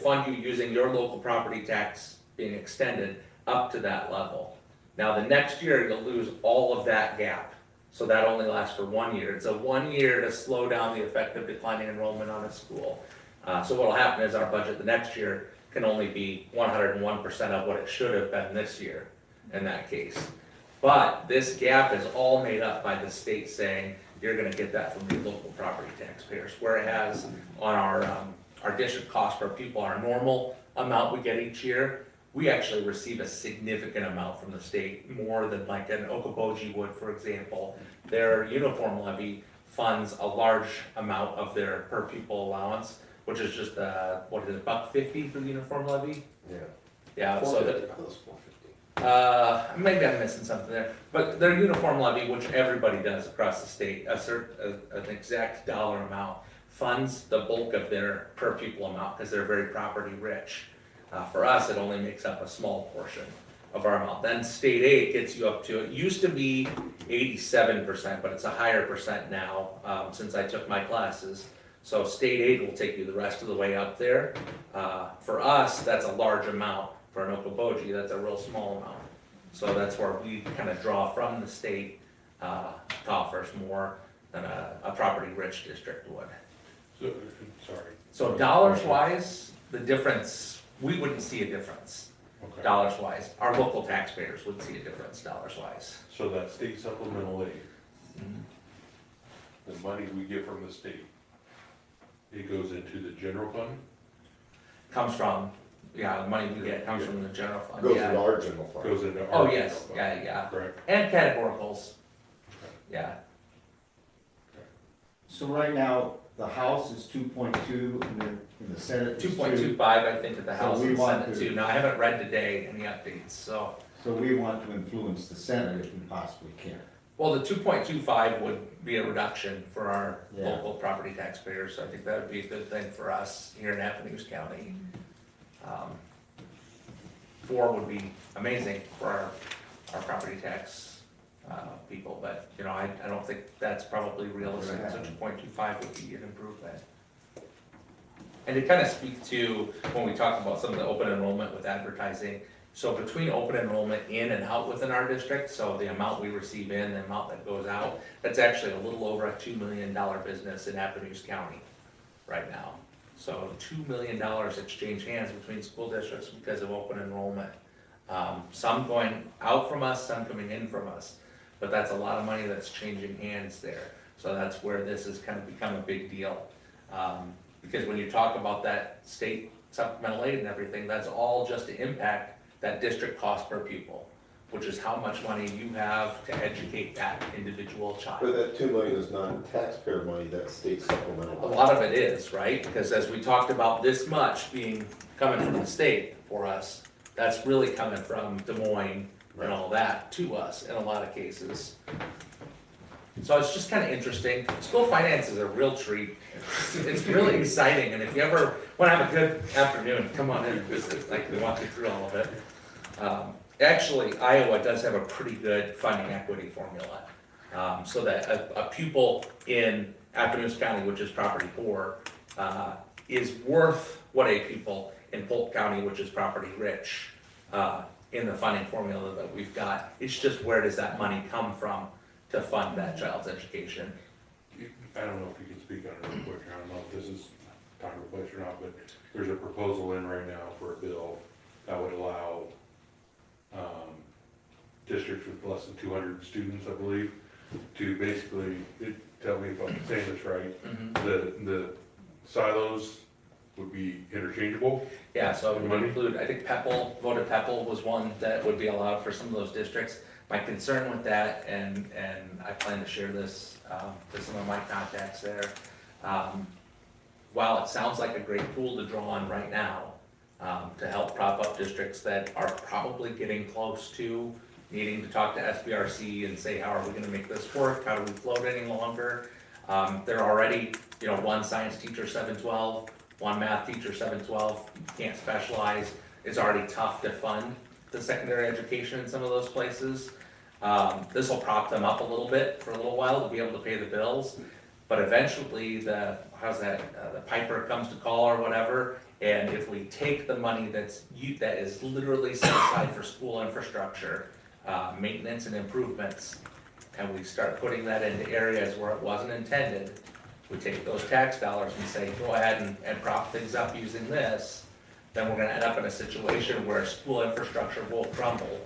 fund you using your local property tax being extended up to that level. Now the next year you'll lose all of that gap. So that only lasts for 1 year. It's a 1 year to slow down the effect of declining enrollment on a school. So what'll happen is our budget the next year can only be 101% of what it should have been this year in that case. But this gap is all made up by the state saying, you're gonna get that from your local property taxpayers. Whereas on our district cost per pupil, our normal amount we get each year, we actually receive a significant amount from the state, more than like an Okoboji would, for example. Their uniform levy funds a large amount of their per pupil allowance, which is just, what is it, $1.50 for the uniform levy?
Yeah.
Yeah, so that,
450, close to 450.
maybe I'm missing something there, but their uniform levy, which everybody does across the state, an exact dollar amount, funds the bulk of their per pupil amount, because they're very property rich. For us, it only makes up a small portion of our amount. Then state aid gets you up to, it used to be 87%, but it's a higher percent now, since I took my classes. So state aid will take you the rest of the way up there. For us, that's a large amount. For an Okoboji, that's a real small amount. So that's where we kind of draw from the state coffers more than a property-rich district would.
So, sorry.
So dollars-wise, the difference, we wouldn't see a difference,
Okay.
dollars-wise. Our local taxpayers would see a difference, dollars-wise.
So that state supplemental aid, the money we get from the state, it goes into the general fund?
Comes from, yeah, the money we get comes from the general fund,
Goes
yeah.
into our general fund.
Goes into our.
Oh,
general
yes,
fund.
yeah.
Correct.
And categoricals,
Okay.
yeah.
So right now, the House is 2.2 and the Senate is 2.
2.25, I think, at the
So
House
we
and
want
Senate
to-
too. Now, I haven't read today any updates, so.
So we want to influence the Senate if we possibly can.
Well, the 2.25 would be a reduction for our
Yeah.
local property taxpayers, so I think that would be a good thing for us here in Appanese County. 4 would be amazing for our property tax people, but, you know, I don't think that's probably realistic, so 2.25 would be an improvement. And to kind of speak to, when we talk about some of the open enrollment with advertising, so between open enrollment in and out within our district, so the amount we receive in, the amount that goes out, that's actually a little over a $2 million business in Appanese County right now. So $2 million exchange hands between school districts because of open enrollment. Some going out from us, some coming in from us, but that's a lot of money that's changing hands there. So that's where this has kind of become a big deal. Because when you talk about that state supplemental aid and everything, that's all just to impact that district cost per pupil, which is how much money you have to educate that individual
But
child.
that 2 million is not taxpayer money, that's state supplemental.
A lot of it is, right? Because as we talked about this much coming from the state for us, that's really coming from Des Moines and all that to us in a lot of cases. So it's just kind of interesting. School finance is a real treat. It's really exciting, and if you ever want to have a good afternoon, come on in and visit. I can walk you through all of it. Actually, Iowa does have a pretty good funding equity formula, so that a pupil in Appanese County, which is property poor, is worth what a pupil in Polk County, which is property rich, in the funding formula that we've got. It's just where does that money come from to fund that child's education?
I don't know if you can speak on it real quick, I don't know if this is time or place or not, but there's a proposal in right now for a bill that would allow districts with less than 200 students, I believe, to basically, tell me if I'm saying this right, the silos would be interchangeable.
Yeah, so it would
Money?
include, I think Pepple, voted Pepple was one that would be allowed for some of those districts. My concern with that, and I plan to share this to some of my contacts there, while it sounds like a great tool to draw on right now, to help prop up districts that are probably getting close to needing to talk to SBRC and say, how are we gonna make this work? How do we float any longer? They're already, one science teacher, 712, one math teacher, 712, you can't specialize. It's already tough to fund the secondary education in some of those places. This will prop them up a little bit for a little while to be able to pay the bills. But eventually the piper comes to call or whatever, and if we take the money that is literally set aside for school infrastructure, maintenance and improvements, and we start putting that into areas where it wasn't intended, we take those tax dollars and say, go ahead and prop things up using this, then we're gonna end up in a situation where school infrastructure will crumble,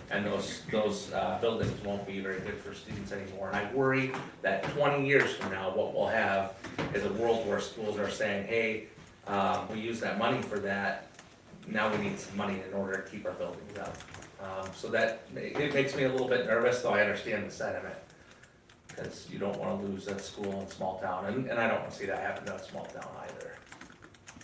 and those buildings won't be very good for students anymore. And I worry that 20 years from now, what we'll have is a world where schools are saying, hey, we use that money for that, now we need some money in order to keep our buildings up. So that, it makes me a little bit nervous, though I understand the sentiment, because you don't wanna lose a school in a small town, and I don't wanna see that happen to a small town either.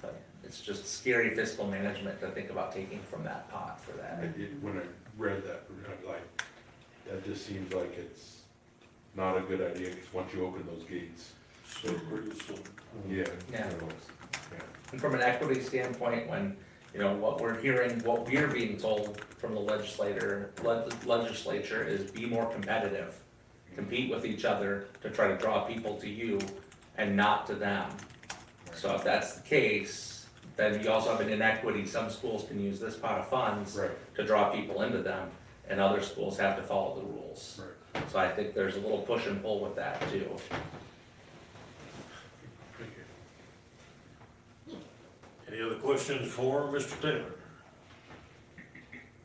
But it's just scary fiscal management to think about taking from that pot for that.
When I read that, I'm like, that just seems like it's not a good idea, because once you open those gates,
So pretty soon.
yeah.
Yeah.
you know, it's- yeah.
And from an equity standpoint, when, you know, what we're hearing, what we're being told from the legislature is be more competitive. Compete with each other to try to draw people to you and not to them. So if that's the case, then you also have an inequity. Some schools can use this pot of funds
Right,
to draw people into them, and other schools have to follow the rules.
right.
So I think there's a little push and pull with that too.
Thank you.
Any other questions for Mr. Taylor?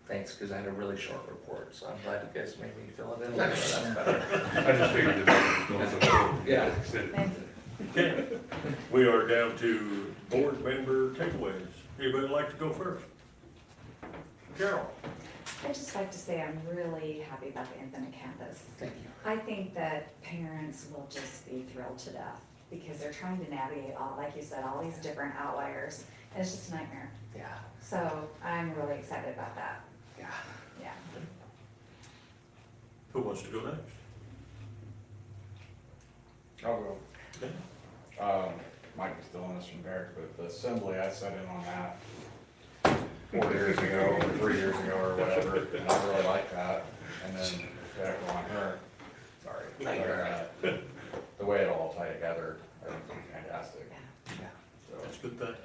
Thanks, because I had a really short report, so I'm glad you guys made me fill it in. That's better.
I just figured that.
Yeah.
Thank you.
Okay, we are down to board member takeaways. Anybody like to go first? Carol?
I'd just like to say I'm really happy about the Infinite Campus.
Thank you.
I think that parents will just be thrilled to death because they're trying to navigate all, like you said, all these different outliers. And it's just a nightmare.
Yeah,
So I'm really excited about that.
yeah.
Yeah.
Who wants to go next?
I'll go.
Okay.
Mike was still in this from Barrick, but the assembly, I sat in on that 4 years ago, or 3 years ago, or whatever, and I really liked that. And then to echo on her, sorry,
No, you're right.
the way it all tied together, I think it's fantastic.
Yeah.
So,
That's a good thing.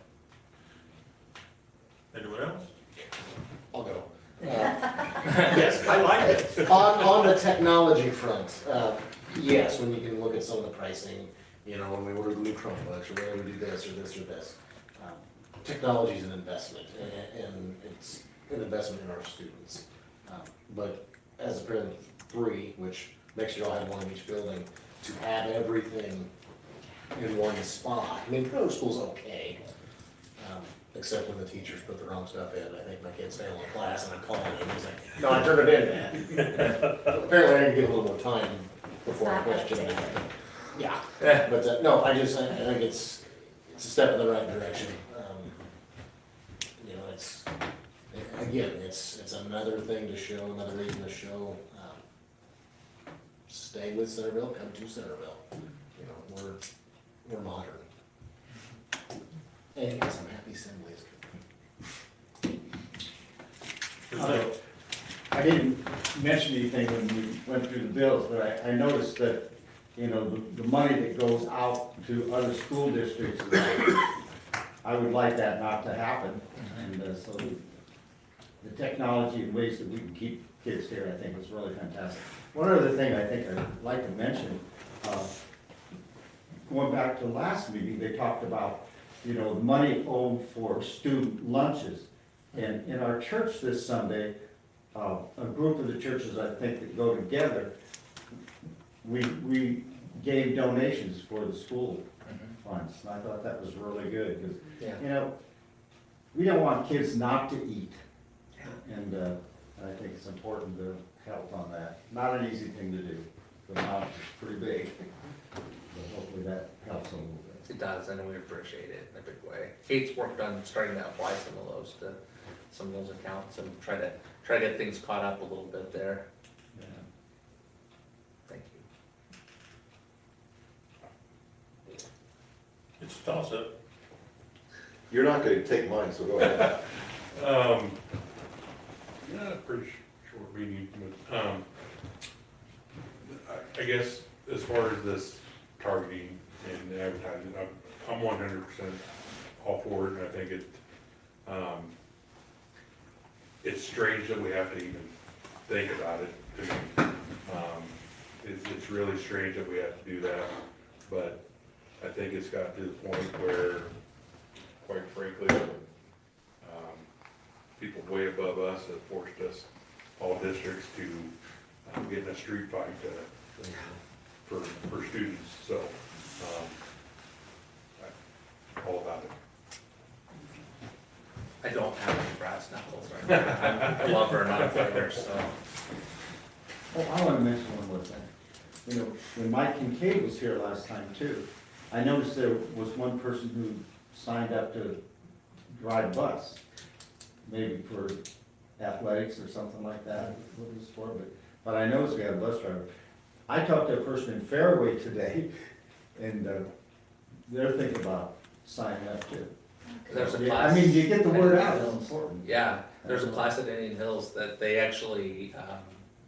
Anyone else?
I'll go.
Yes, I like it.
On the technology front, yes, when you can look at some of the pricing, you know, when we order the new Chromebooks, or when we do this or this or this. Technology is an investment, and it's an investment in our students. But as a parent of 3, which makes sure I'll have one in each building, to have everything in one spot, I mean, private school's okay. Except when the teachers put the wrong stuff in. I think my kid's failing a class and I'm calling him, he's like, no, I turned it in, man. Apparently I need to give a little more time before I question that. Yeah, but, no, I think it's a step in the right direction. You know, again, it's another thing to show, another reason to show, stay with Centerville, come to Centerville. You know, we're modern. And he has some happy assemblies.
I didn't mention anything when we went through the bills, but I noticed that, you know, the money that goes out to other school districts, I would like that not to happen. And so the technology and ways that we can keep kids here, I think is really fantastic. One other thing I think I'd like to mention, going back to the last meeting, they talked about, you know, the money owed for student lunches. And in our church this Sunday, a group of the churches, I think, that go together, we gave donations for the school funds. And I thought that was really good, because,
Yeah.
you know, we don't want kids not to eat. And I think it's important to help on that. Not an easy thing to do. The amount is pretty big. But hopefully that helps a little bit.
It does, and we appreciate it in a big way. Kate's worked on starting to apply some of those to some of those accounts and try to get things caught up a little bit there.
Yeah.
Thank you.
It's a toss-up.
You're not gonna take mine, so go ahead.
Yeah, pretty short meeting, but, I guess as far as this targeting and advertising, I'm 100% all for it, and I think it's strange that we have to even think about it, to me. it's really strange that we have to do that, but I think it's got to the point where, quite frankly, people way above us have forced us, all districts, to get in a street fight for students, so, I'm all about it.
I don't have any brass knuckles or anything. I'm a lover, not a fighter, so.
Oh, I wanna mention one more thing. You know, when Mike Kincaid was here last time too, I noticed there was one person who signed up to drive bus, maybe for athletics or something like that, what it was for, but I noticed we had a bus driver. I talked to a person in Fairway today, and, they're thinking about signing up too.
There's a
Yeah,
class.
I mean, you get the word out, it's important.
Yeah, there's a class at Indian Hills that they actually,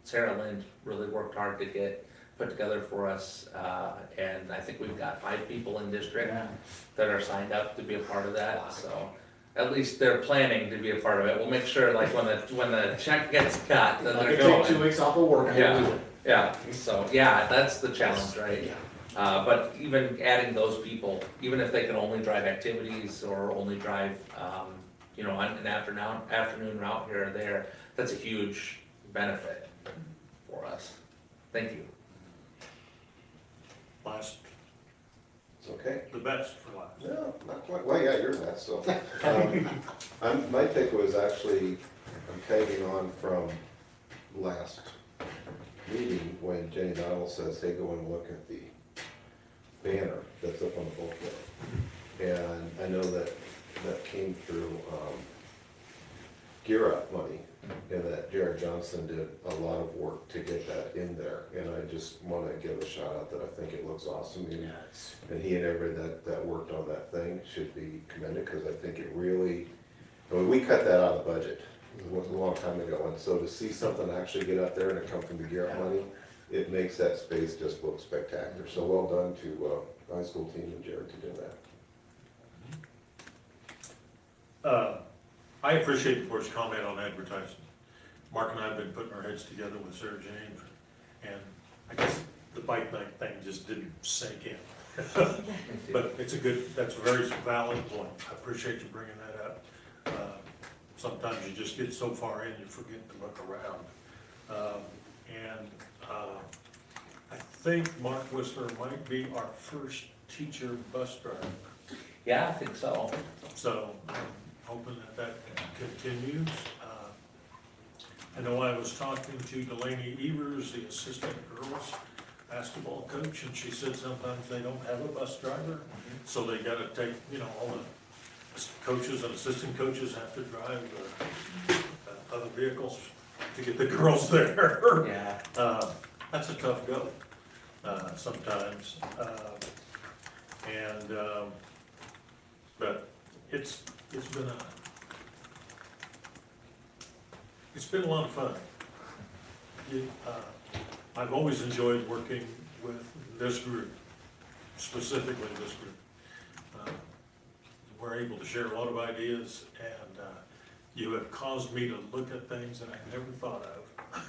Sarah Lind really worked hard to get put together for us. And I think we've got 5 people in district
Yeah.
that are signed up to be a part of that, so. At least they're planning to be a part of it. We'll make sure like when the check gets cut, that
I
they're
could take 2
going.
weeks off of work, I can do
Yeah,
it.
yeah, so, yeah, that's the challenge, right?
Yeah.
But even adding those people, even if they can only drive activities or only drive, you know, an afternoon route here or there, that's a huge benefit for us. Thank you.
Last,
It's okay.
the best for last.
No, not quite, well, yeah, you're that, so. My take was actually, I'm tagging on from last meeting when Jenny Donald says, hey, go and look at the banner that's up on the bulkhead. And I know that came through, Gear Up money, and that Jared Johnson did a lot of work to get that in there. And I just wanna give a shout out that I think it looks awesome. And he and everybody that worked on that thing should be commended, because I think it really, I mean, we cut that out of the budget a long time ago, and so to see something actually get up there and it come from the Gear Up money, it makes that space just look spectacular. So well done to the high school team and Jared to do that.
I appreciate the board's comment on advertising. Mark and I have been putting our heads together with Sarah Jane, and I guess the bike night thing just didn't sink in. But it's that's a very valid point. I appreciate you bringing that up. Sometimes you just get so far in, you forget to look around. I think Mark Whistler might be our first teacher bus driver.
Yeah, I think so.
So I'm hoping that continues. I know I was talking to Delaney Evers, the assistant girls basketball coach, and she said sometimes they don't have a bus driver, so they gotta take, all the coaches and assistant coaches have to drive other vehicles to get the girls there.
Yeah.
That's a tough go, sometimes. But it's been a lot of fun. I've always enjoyed working with this group, specifically this group. We're able to share a lot of ideas, and you have caused me to look at things that I never thought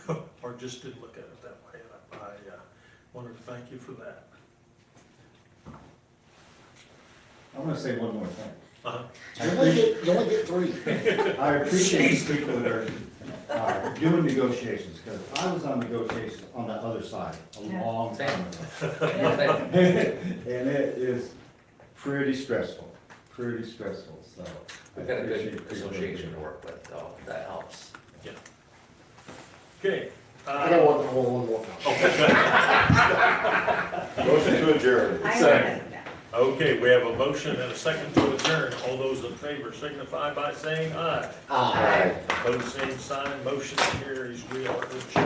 of, or just didn't look at it that way. And I wanted to thank you for that.
I wanna say one more thing.
Uh-huh.
You only get 3.
I appreciate people that are doing negotiations, because I was on negotiations on the other side a long time ago. And it is pretty stressful, so.
We've got a good
appreciate people
association
doing
to work with, though, that helps.
Okay.
I got one more.
Motion to adjourn.
I know.
Okay, we have a motion and a second to adjourn. All those in favor signify by saying aye.
Aye.
Opposed, same sign. Motion carries. We are adjourned.